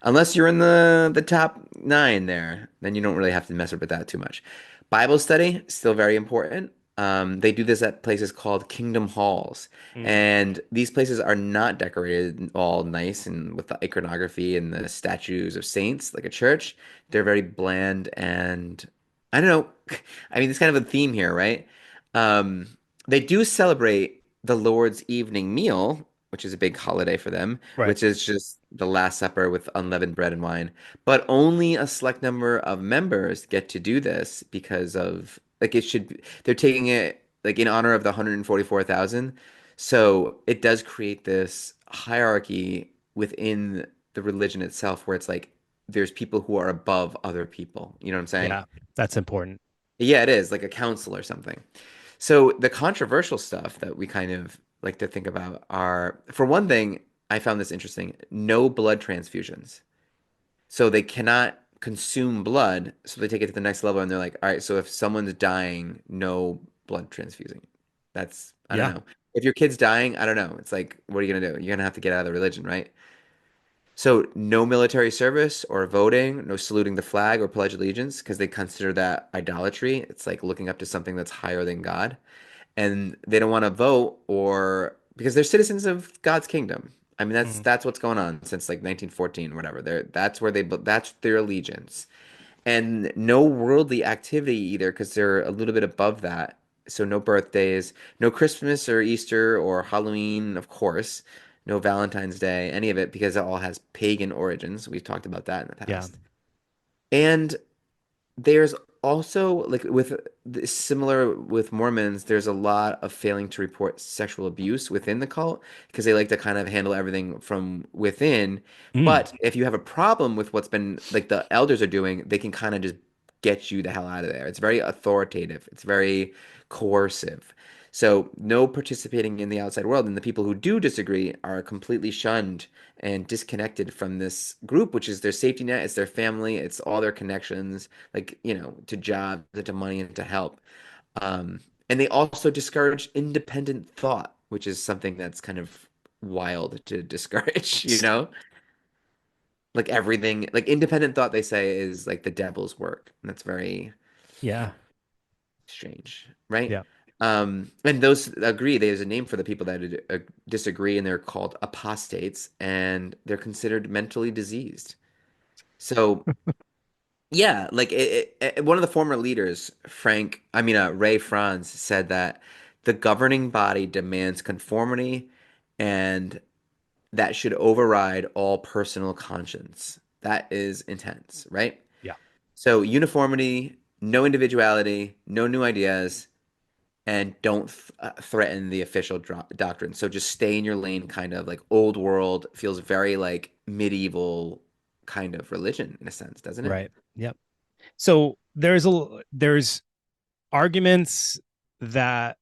Unless you're in the top nine there, then you don't really have to mess with that too much. Bible study, still very important. They do this at places called Kingdom Halls. Mm, And these places are not decorated all nice and with the iconography and the statues of saints like a church. They're very bland and I don't know. I mean, it's kind of a theme here, right? Um, they do celebrate the Lord's evening meal, which is a big holiday for them, right. which is just the Last Supper with unleavened bread and wine. But only a select number of members get to do this because of like they're taking it like in honor of the 144,000. So it does create this hierarchy within the religion itself where it's like there's people who are above other people. You know what I'm saying? Yeah, that's important. Yeah, it is like a council or something. So the controversial stuff that we kind of like to think about are, for one thing, I found this interesting, no blood transfusions. So they cannot consume blood, so they take it to the next level and they're like, all right, so if someone's dying, no blood transfusing. That's, I don't Yeah. know. If your kid's dying, I don't know. It's like, what are you gonna do? You're gonna have to get out of the religion, right? So no military service or voting, no saluting the flag or pledge allegiance, because they consider that idolatry. It's like looking up to something that's higher than God. And they don't want to vote or because they're citizens of God's kingdom. I mean, Mm, that's what's going on since like 1914 or whatever. That's where that's their allegiance. And no worldly activity either, because they're a little bit above that. So no birthdays, no Christmas or Easter or Halloween, of course, no Valentine's Day, any of it, because it all has pagan origins. We've talked about that in the yeah. past. And there's also like with similar with Mormons, there's a lot of failing to report sexual abuse within the cult because they like to kind of handle everything from within. Mm, But if you have a problem with what's been like the elders are doing, they can kind of just get you the hell out of there. It's very authoritative. It's very coercive. So no participating in the outside world, and the people who do disagree are completely shunned and disconnected from this group, which is their safety net, it's their family, it's all their connections, like, to jobs, to money, and to help. Um, and they also discourage independent thought, which is something that's kind of wild to discourage, Like everything, like independent thought, they say is like the devil's work. And that's very yeah. strange, right? Yeah. And those agree. There's a name for the people that disagree, and they're called apostates, and they're considered mentally diseased. So yeah, like one of the former leaders, Ray Franz, said that the governing body demands conformity, and that should override all personal conscience. That is intense, right? Yeah. So uniformity, no individuality, no new ideas, and don't threaten the official doctrine. So just stay in your lane, kind of like old world, feels very like medieval kind of religion in a sense, doesn't it? Right. Yep. So there's arguments that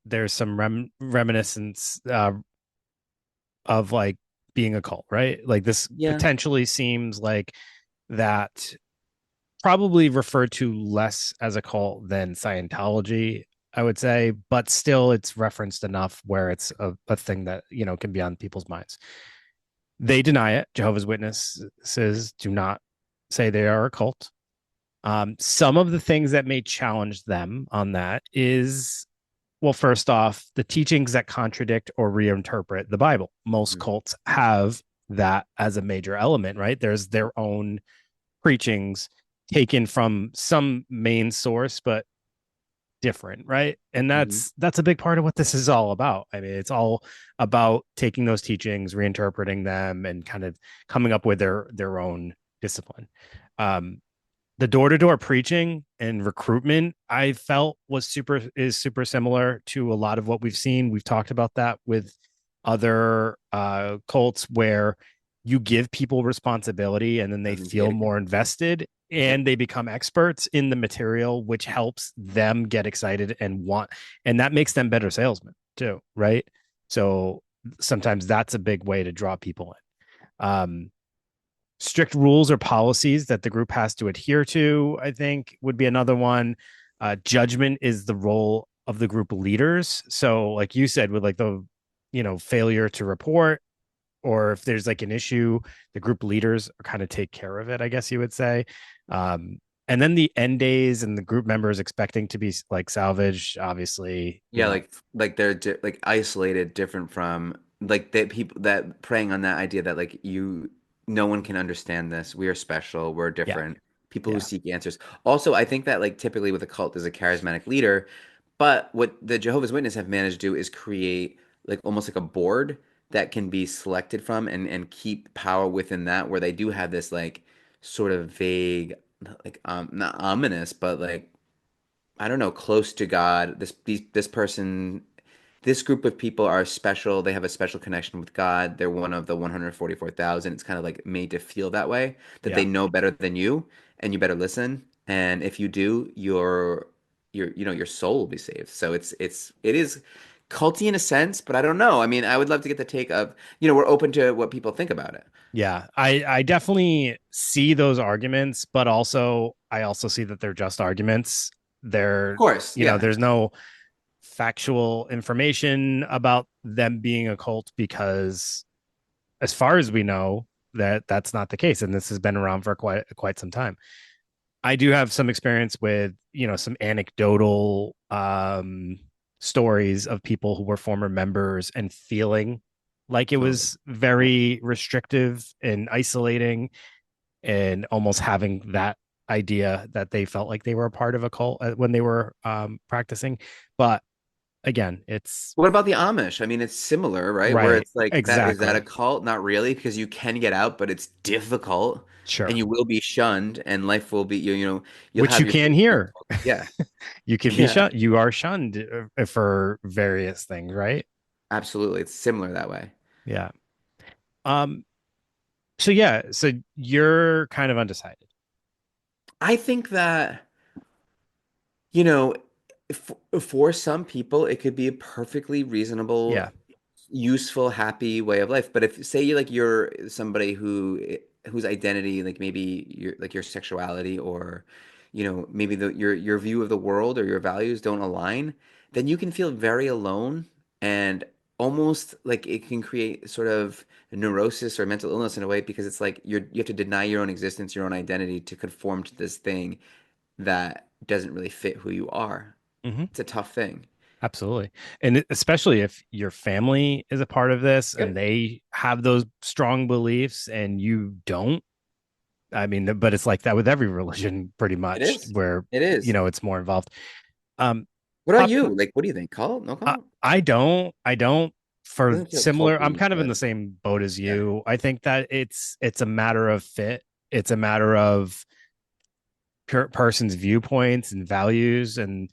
there's some reminiscence of like being a cult, right? Like this Yeah. potentially seems like that probably referred to less as a cult than Scientology, I would say, but still it's referenced enough where it's a thing that, can be on people's minds. They deny it. Jehovah's Witnesses do not say they are a cult. Some of the things that may challenge them on that is, well, first off, the teachings that contradict or reinterpret the Bible. Most Mhm. cults have that as a major element, right? There's their own preachings taken from some main source, but different, right? And Mhm. that's a big part of what this is all about. I mean, it's all about taking those teachings, reinterpreting them, and kind of coming up with their own discipline. Um, the door-to-door preaching and recruitment I felt is super similar to a lot of what we've seen. We've talked about that with other cults where you give people responsibility and then they And then feel get it. more invested Yep. and they become experts in the material, which helps them get excited and that makes them better salesmen too, right? So sometimes that's a big way to draw people in. Strict rules or policies that the group has to adhere to, I think, would be another one. Judgment is the role of the group leaders. So, like you said, with like the, failure to report, or if there's like an issue, the group leaders kind of take care of it, I guess you would say. Um, and then the end days and the group members expecting to be like salvaged, obviously, Yeah, like they're like isolated, different from like that people that preying on that idea that like no one can understand this. We are special. We're yeah, different. People who yeah, seek answers. Also, I think that like typically with a cult, there's a charismatic leader, but what the Jehovah's Witnesses have managed to do is create like almost like a board that can be selected from and keep power within that, where they do have this like sort of vague, like not ominous, but like I don't know, close to God. This person, this group of people are special. They have a special connection with God. They're one of the 144,000. It's kind of like made to feel that way, that they yeah. know better than you, and you better listen. And if you do, your soul will be saved. So it is culty in a sense, but I don't know. I mean, I would love to get the take of, we're open to what people think about it. Yeah, I definitely see those arguments, but also I also see that they're just arguments. Of course, yeah. There's no factual information about them being a cult because as far as we know, that's not the case. And this has been around for quite some time. I do have some experience with, some anecdotal stories of people who were former members and feeling like it Totally. was very restrictive and isolating and almost having that idea that they felt like they were a part of a cult when they were practicing. But again, it's What about the Amish? I mean, it's similar, right? Where right. it's like that is that a Exactly. cult? Not really, because you can get out, but it's difficult and Sure. you will be shunned and life will be you know, you'll Which you have your can faith hear. canceled. Yeah. You can be Yeah. shunned. You are shunned for various things, right? Absolutely. It's similar that way. Yeah. Um, so yeah, so you're kind of undecided. I think that, you know, for some people, it could be a perfectly reasonable, Yeah. useful, happy way of life. But if say you like you're somebody whose identity, like maybe your sexuality or, you know, maybe your view of the world or your values don't align, then you can feel very alone and almost like it can create sort of neurosis or mental illness in a way because it's like you have to deny your own existence, your own identity to conform to this thing that doesn't really fit who you are. Hmm. It's a tough thing. Absolutely. And especially if your family is a part of this and Yep. they have those strong beliefs and you don't. I mean, but it's like that with every religion pretty It much is. where, It is. it's more involved. Um, What about pop, you? Like, what do you think? Call? No I, call? I don't for Doesn't feel similar, I'm culty, kind of in but the same boat as yeah, you. I think that it's a matter of fit. It's a matter of person's viewpoints and values. And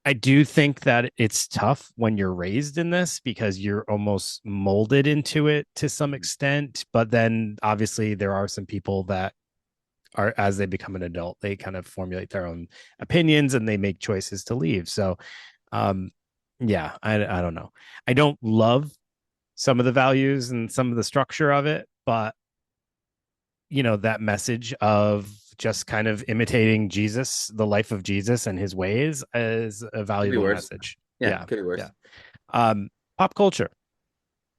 I do think that it's tough when you're raised in this because you're almost molded into it to some extent. But then obviously there are some people that are, as they become an adult, they kind of formulate their own opinions and they make choices to leave. So, um, yeah, I don't know. I don't love some of the values and some of the structure of it, but that message of just kind of imitating Jesus, the life of Jesus and his ways is a could be valuable worse. message. Yeah, Yeah. could be Yeah. worse. Um, Pop culture.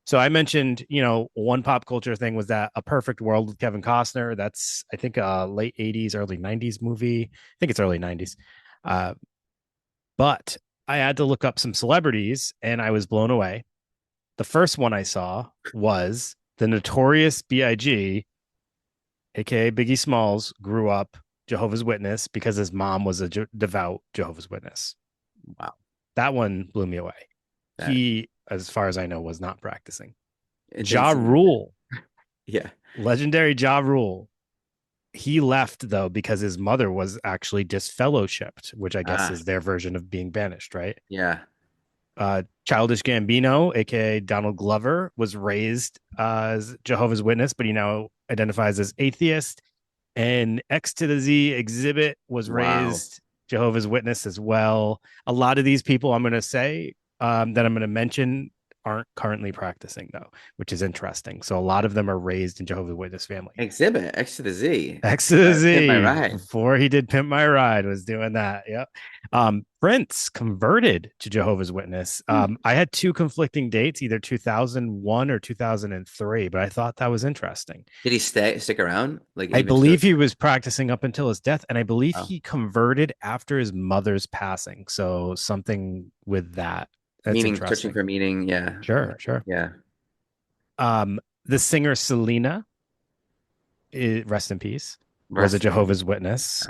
So I mentioned, one pop culture thing was that A Perfect World with Kevin Costner. That's, I think, a late 80s, early 90s movie. I think it's early 90s. Uh, but I had to look up some celebrities and I was blown away. The first one I saw was the Notorious B.I.G., aka Biggie Smalls, grew up Jehovah's Witness because his mom was a devout Jehovah's Witness. Wow. That one blew me away. That He, as far as I know, was not practicing. it didn't Ja seem like it. Rule, Yeah. legendary Ja Rule. He left though because his mother was actually disfellowshipped, which I guess Ah, is their version of being banished, right? yeah. Childish Gambino, aka Donald Glover, was raised as Jehovah's Witness, but he now identifies as atheist. And X to the Z Exhibit was Wow. raised Jehovah's Witness as well. A lot of these people I'm going to say, that I'm going to mention, aren't currently practicing though, which is interesting. So a lot of them are raised in Jehovah's Witness family. Exhibit X to the Z. X to the Pimp my Z, ride. before he did Pimp My Ride, was doing that. Yep. Prince converted to Jehovah's Witness. Hmm. I had two conflicting dates, either 2001 or 2003, but I thought that was interesting. Did he stick around like I even to believe he was practicing up until his death, and I believe wow. he converted after his mother's passing. So something with that. That's Meaning searching interesting. for meaning? Yeah. Sure, sure. Yeah. The singer Selena, rest in peace, was a Rest in Jehovah's peace. Witness.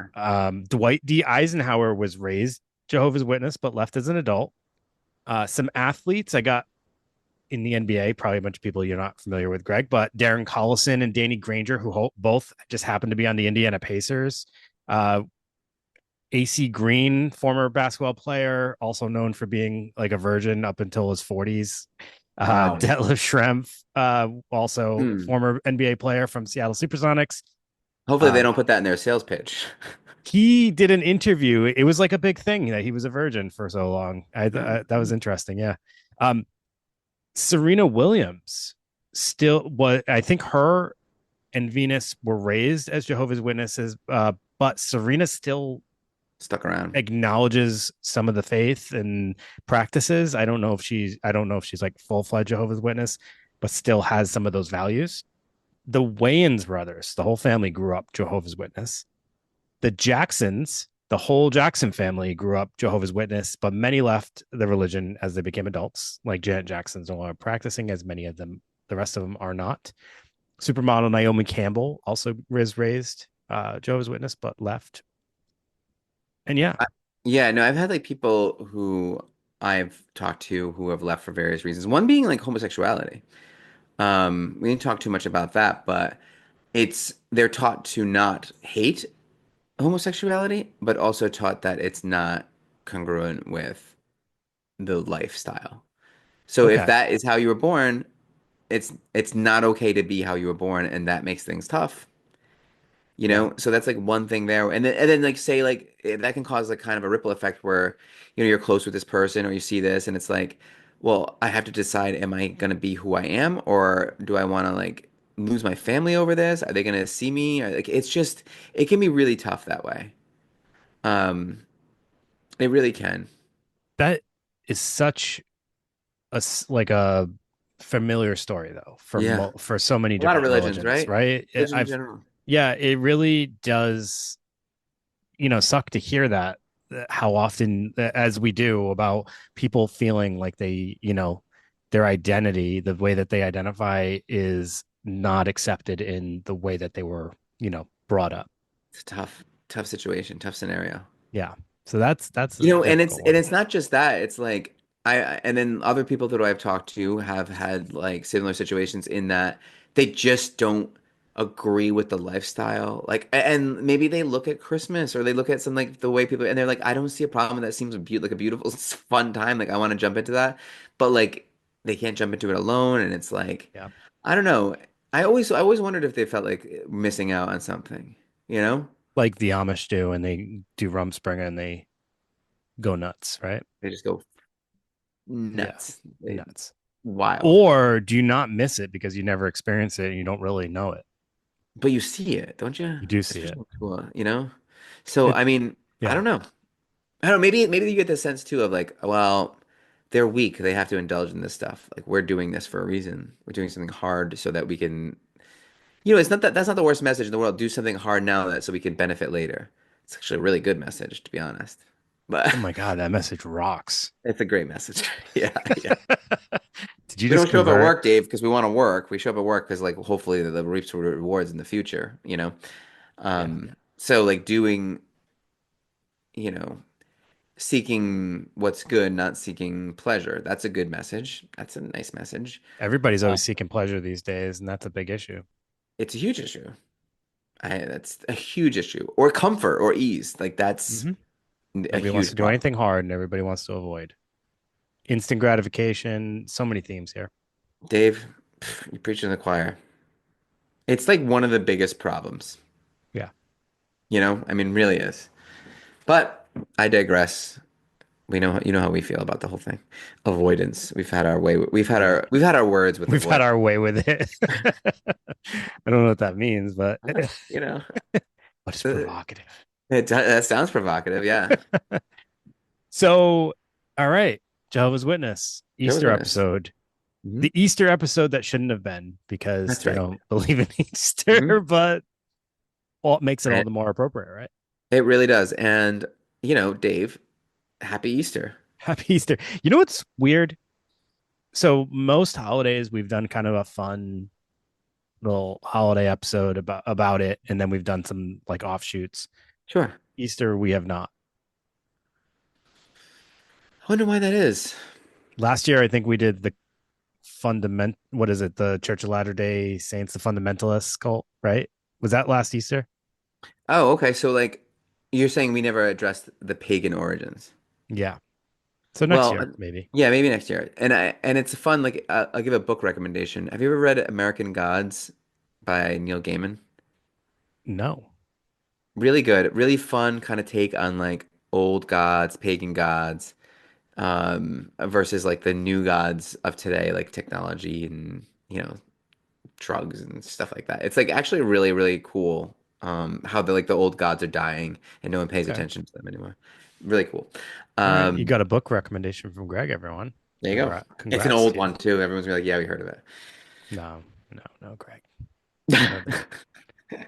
Dwight D. Eisenhower was raised Jehovah's Witness, but left as an adult. Some athletes I got in the NBA, probably a bunch of people you're not familiar with, Greg, but Darren Collison and Danny Granger, who both just happened to be on the Indiana Pacers. Uh, AC Green, former basketball player, also known for being like a virgin up until his 40s. Wow. Detlef Schrempf, also Hmm. former NBA player from Seattle Supersonics. Hopefully they Uh, don't put that in their sales pitch. he did an interview. It was like a big thing that he was a virgin for so long. That was Hmm. interesting. Yeah. Um, Serena Williams still, what I think her and Venus were raised as Jehovah's Witnesses, but Serena still Stuck around. acknowledges some of the faith and practices. I don't know if she's like full fledged Jehovah's Witness, but still has some of those values. The Wayans brothers, the whole family grew up Jehovah's Witness. The Jacksons, the whole Jackson family grew up Jehovah's Witness, but many left the religion as they became adults. Like Janet Jackson's no longer practicing, as many of them, the rest of them are not. Supermodel Naomi Campbell also was raised Jehovah's Witness, but left. And yeah, I, yeah, no, I've had like people who I've talked to who have left for various reasons. One being like homosexuality. We didn't talk too much about that, but they're taught to not hate homosexuality, but also taught that it's not congruent with the lifestyle. So if Okay. that is how you were born, it's not okay to be how you were born, and that makes things tough. Yeah. So that's like one thing there, and then like say like that can cause like kind of a ripple effect where you're close with this person or you see this and it's like, well, I have to decide, am I gonna be who I am or do I want to like lose my family over this? Are they gonna see me? Like it can be really tough that way. Um, it really can. That is such like a familiar story though Yeah, for so many a lot of different religions, religions, right? right? Religion in I've general. Yeah, it really does, suck to hear that how often as we do about people feeling like their identity, the way that they identify is not accepted in the way that they were, brought up. It's a tough situation, tough scenario. Yeah. So that's a And it's difficult and one. it's not just that. It's like and then other people that I've talked to have had like similar situations in that they just don't agree with the lifestyle. Like and maybe they look at Christmas or they look at some like the way people and they're like, I don't see a problem. That seems like a beautiful, fun time. Like I want to jump into that. But like they can't jump into it alone. And it's like, Yeah. I don't know. I always wondered if they felt like missing out on something, you know? Like the Amish do, and they do Rumspringa and they go nuts, right? They just go Yeah. nuts. Nuts. Wild. Or do you not miss it because you never experience it and you don't really know it? But you see it, don't you? You do see Especially it. in school. So It I mean, I yeah. don't know. I don't know. Maybe you get the sense too of like, well, they're weak. They have to indulge in this stuff. Like we're doing this for a reason. We're doing something hard so that we can. It's not that's not the worst message in the world. Do something hard now that so we can benefit later. It's actually a really good message, to be honest. But Oh my God, that message rocks. it's a great message. Yeah, yeah. Did you We just don't show up at convert? work, Dave, because we want to work. We show up at work because like hopefully the reaps rewards in the future. Yeah. So like doing, you know, seeking what's good, not seeking pleasure. That's a good message. That's a nice message. Everybody's Uh, always seeking pleasure these days, and that's a big issue. it's a huge issue. That's a huge issue. Or comfort or ease. Like that's Hmm. a Nobody wants to huge do problem. anything hard, and everybody wants to avoid instant gratification. So many themes here. Dave, you're preaching to the choir. It's like one of the biggest problems. Yeah. I mean, really is. But I digress. You know how we feel about the whole thing. Avoidance. We've had our way. Yeah. We've had our words with We've had avoid. our way with it. I don't know what that means, but You know, but it's uh, provocative. that sounds provocative. Yeah, So, all right, Jehovah's Witness Jehovah's Easter Witness. episode. Hmm. The Easter episode that shouldn't have been because That's they right. don't believe in Hmm. Easter, but it makes it all It, the more appropriate, right? it really does. And Dave, happy Easter. Happy Easter. You know what's weird? So most holidays we've done kind of a fun little holiday episode about it, and then we've done some like offshoots. Sure. Easter we have not. I wonder why that is. Last year I think we did the what is it? The Church of Latter-day Saints, the fundamentalists cult, right? Was that last Easter? Oh, okay. So like, you're saying we never addressed the pagan origins. Yeah. So next Well, year, maybe. yeah, maybe next year. And it's fun. Like, I'll give a book recommendation. Have you ever read American Gods by Neil Gaiman? No. Really good, really fun kind of take on like old gods, pagan gods, versus like the new gods of today, like technology and drugs and stuff like that. It's like actually really, really cool. How the old gods are dying and no one pays Okay. attention to them anymore. Really cool. All right. You Um, got a book recommendation from Greg, everyone. there you go. It's an Congrats old to you. one too. Everyone's gonna be like, yeah, we heard of it. No, no, no, Greg. No doubt.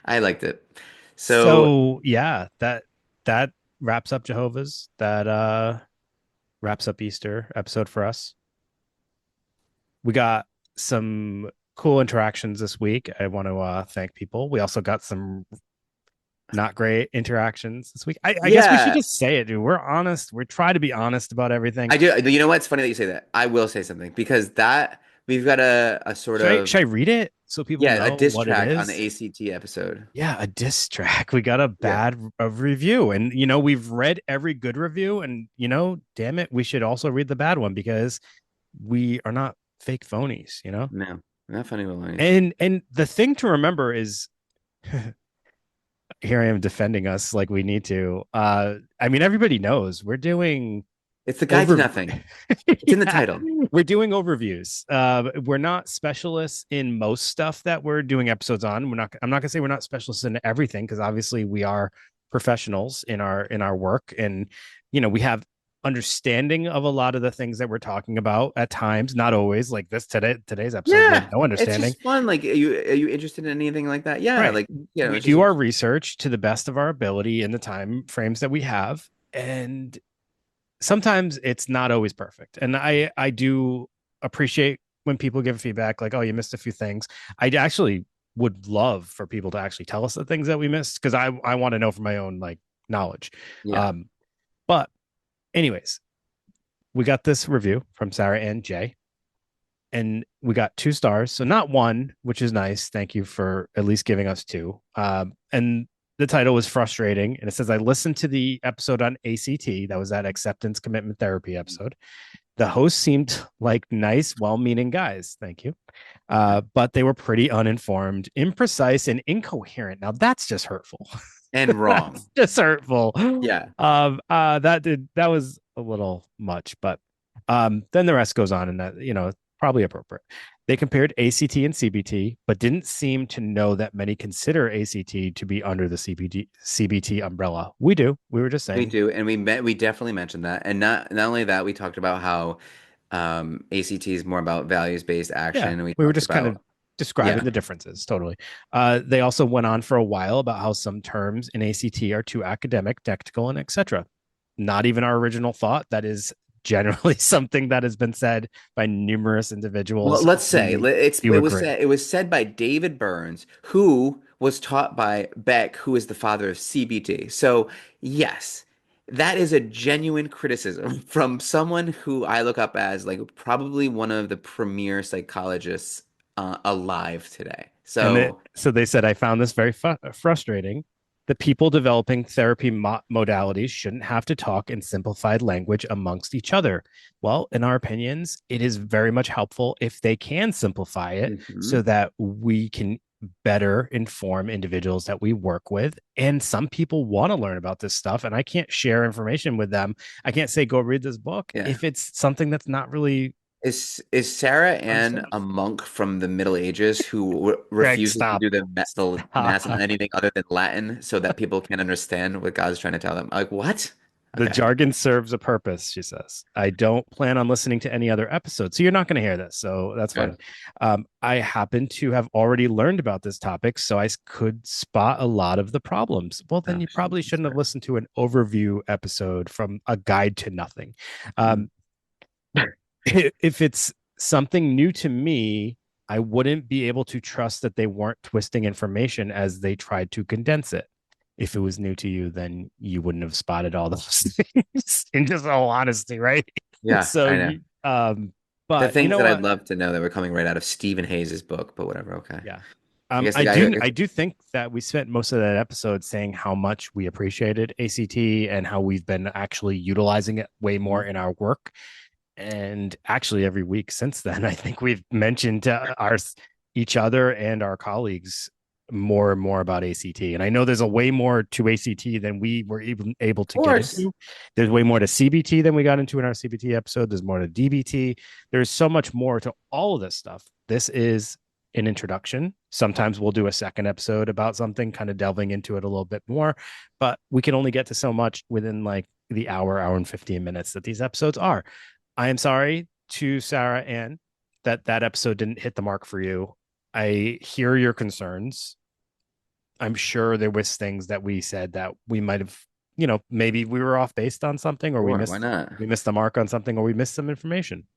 I liked it. So, So yeah, that wraps up Jehovah's. That wraps up Easter episode for us. We got some cool interactions this week. I want to thank people. We also got some Not great interactions this week. I guess we should Yeah, just say it, dude. We're honest. We try to be honest about everything. I do. You know what? It's funny that you say that. I will say something because that we've got a sort Should I of read it so people yeah, a know diss what it track on the is? ACT episode. Yeah, a diss track. We got a Yeah. bad review, and we've read every good review, and damn it, we should also read the bad one because we are not fake phonies. No, not funny balonies. And the thing to remember is here I am defending us like we need to. I mean, everybody knows we're doing It's the guide to over nothing. It's in the yeah, title. we're doing overviews. We're not specialists in most stuff that we're doing episodes on. I'm not gonna say we're not specialists in everything because obviously we are professionals in our work, and we have understanding of a lot of the things that we're talking about at times, not always. Like today's episode, we had Yeah, no it's understanding. just fun. Like, are you interested in anything like that? Yeah, Right. like We it's just do our research to the best of our ability in the time frames that we have, and sometimes it's not always perfect. And I do appreciate when people give feedback like, oh, you missed a few things. I actually would love for people to actually tell us the things that we missed because I want to know for my own like knowledge. yeah. Um, but anyways, we got this review from Sarah and Jay, and we got 2 stars. So not one, which is nice. Thank you for at least giving us two. And the title was frustrating. And it says, I listened to the episode on ACT. That was that acceptance commitment therapy episode. The host seemed like nice, well meaning guys. Thank you. Okay. But they were pretty uninformed, imprecise, and incoherent. Now that's just hurtful. And wrong. That's just hurtful. Yeah. That was a little much, but then the rest goes on, and that probably appropriate. They compared ACT and CBT, but didn't seem to know that many consider ACT to be under the CBT umbrella. We do. We were just We saying, do, and we definitely mentioned that. And not only that, we talked about how ACT is more about values-based action, yeah, and we we were talked just kind of about describing yeah. the differences. Totally. They also went on for a while about how some terms in ACT are too academic, technical, and etc. Not even our original thought. That is generally something that has been said by numerous Well, individuals. let's say We do agree. it was said by David Burns, who was taught by Beck, who is the father of CBT. So, yes, that is a genuine criticism from someone who I look up as like probably one of the premier psychologists alive today. So, So they said, I found this very frustrating. The people developing therapy modalities shouldn't have to talk in simplified language amongst each other. Well, in our opinions, it is very much helpful if they can simplify it so mhm. that we can better inform individuals that we work with. And some people want to learn about this stuff, and I can't share information with them. I can't say, go read this book Yeah. if it's something that's not really Is Sarah Ann understood. a monk from the Middle Ages who Greg, refuses to stop. do the mass in Stop. anything other than Latin so that people can understand what God's trying to tell them? Like, what? The Okay. jargon serves a purpose, she says. I don't plan on listening to any other episodes. So you're not going to hear this. So that's fine. Good. I happen to have already learned about this topic, so I could spot a lot of the problems. Well, then Oh, you probably Jesus shouldn't have Christ. listened to an overview episode from A Guide to Nothing. Mm. Um, if it's something new to me, I wouldn't be able to trust that they weren't twisting information as they tried to condense it. If it was new to you, then you wouldn't have spotted all those things in just all honesty, right? Yeah, So I know. you The but you things know that I'd what? love to know that were coming right out of Stephen Hayes's book, but whatever. Okay. Yeah. I guess the I guy do who, I do think that we spent most of that episode saying how much we appreciated ACT and how we've been actually utilizing it way more in our work. And actually every week since then, I think we've mentioned to our each other and our colleagues more and more about ACT. And I know there's a way more to ACT than we were even able of to get course. into. There's way more to CBT than we got into in our CBT episode. There's more to DBT. There's so much more to all of this stuff. This is an introduction. Sometimes we'll do a second episode about something, kind of delving into it a little bit more, but we can only get to so much within like the hour and 15 minutes that these episodes are. I am sorry to Sarah Ann that episode didn't hit the mark for you. I hear your concerns. I'm sure there was things that we said that we might have, maybe we were off based on something, or we Sure, why missed not? we missed the mark on something, or we missed some information.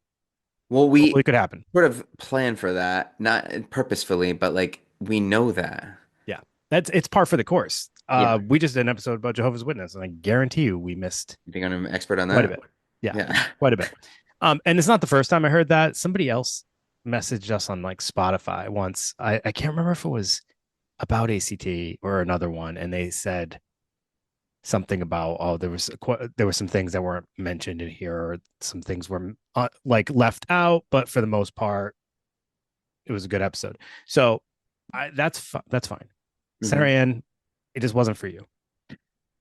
Well, Totally we could happen. sort of plan for that, not purposefully, but like we know that. Yeah, it's par for the course. Yeah. We just did an episode about Jehovah's Witness, and I guarantee you we missed You think I'm an expert on quite a that? bit. Yeah, Yeah. quite a bit. And it's not the first time I heard that. Somebody else messaged us on like Spotify once. I can't remember if it was about ACT or another one, and they said something about, oh, there were some things that weren't mentioned in here, or some things were like left out, but for the most part it was a good episode. So that's fine. Sarah Hmm. Ann, it just wasn't for you.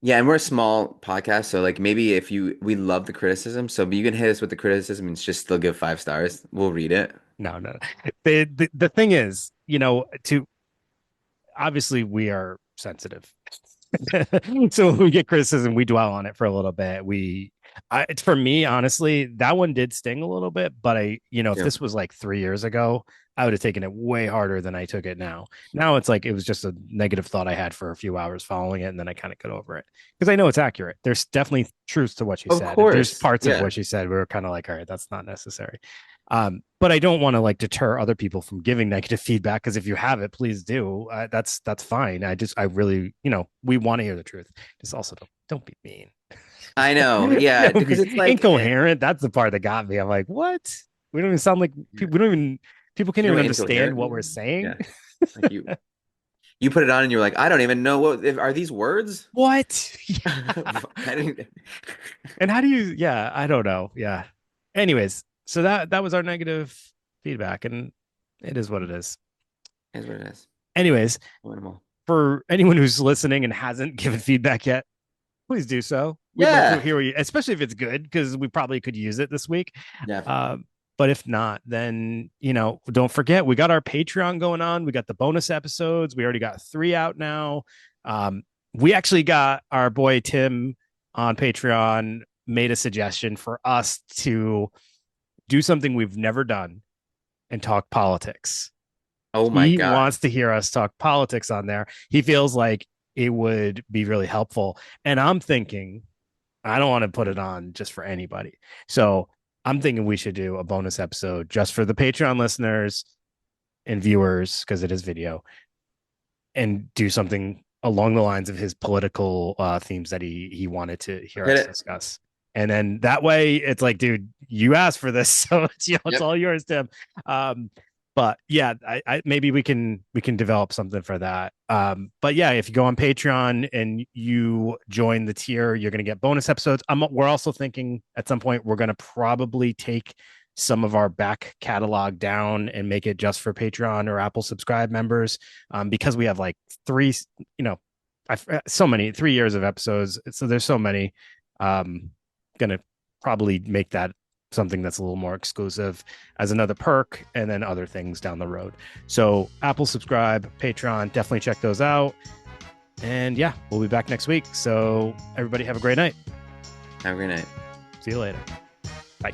Yeah, and we're a small podcast, so like maybe if we love the criticism, so you can hit us with the criticism and just still give 5 stars. We'll read it. No, no. The thing is, to obviously we are sensitive. So when we get criticism, we dwell on it for a little bit. It's for me, honestly, that one did sting a little bit, but if Yeah. this was like 3 years ago, I would have taken it way harder than I took it now. Now it's like it was just a negative thought I had for a few hours following it, and then I kind of got over it because I know it's accurate. There's definitely truth to what she Of said. There's course. parts of Yeah. what she said we were kind of like, all right, that's not necessary. But I don't want to like deter other people from giving negative feedback, because if you have it, please do. That's fine. I really, we want to hear the truth. Just also don't be mean. I know. Yeah, Don't because be it's like incoherent. That's the part that got me. I'm like, what? We don't even sound like people. We don't even people can't you know even what understand incoherent what we're means? saying. Yeah. Like you put it on and you're like, I don't even know are these words? What? I didn't And how do you? Yeah, I don't know. Yeah. Anyways, so that was our negative feedback, and it is what it is. is what it is. Anyways, Winnable. for anyone who's listening and hasn't given feedback yet, please do so. We'd love to Yeah. hear what you, especially if it's good, because we probably could use it this week. Yeah. But if not, then don't forget, we got our Patreon going on. We got the bonus episodes. We already got 3 out now. We actually got our boy Tim on Patreon made a suggestion for us to do something we've never done and talk politics. Oh my He God. wants to hear us talk politics on there. He feels like it would be really helpful. And I'm thinking, I don't want to put it on just for anybody. So I'm thinking we should do a bonus episode just for the Patreon listeners and viewers, because it is video, and do something along the lines of his political themes that he wanted to hear Hit us it. discuss. And then that way it's like, dude, you asked for this, so it's Yep. all yours, Tim. But yeah, I maybe we can develop something for that. But yeah, if you go on Patreon and you join the tier, you're gonna get bonus episodes. We're also thinking at some point we're gonna probably take some of our back catalog down and make it just for Patreon or Apple subscribe members, because we have like three, so many 3 years of episodes. So there's so many. Gonna probably make that something that's a little more exclusive as another perk, and then other things down the road. So Apple subscribe, Patreon, definitely check those out. And yeah, we'll be back next week. So everybody have a great night. Have a great night. See you later. Bye.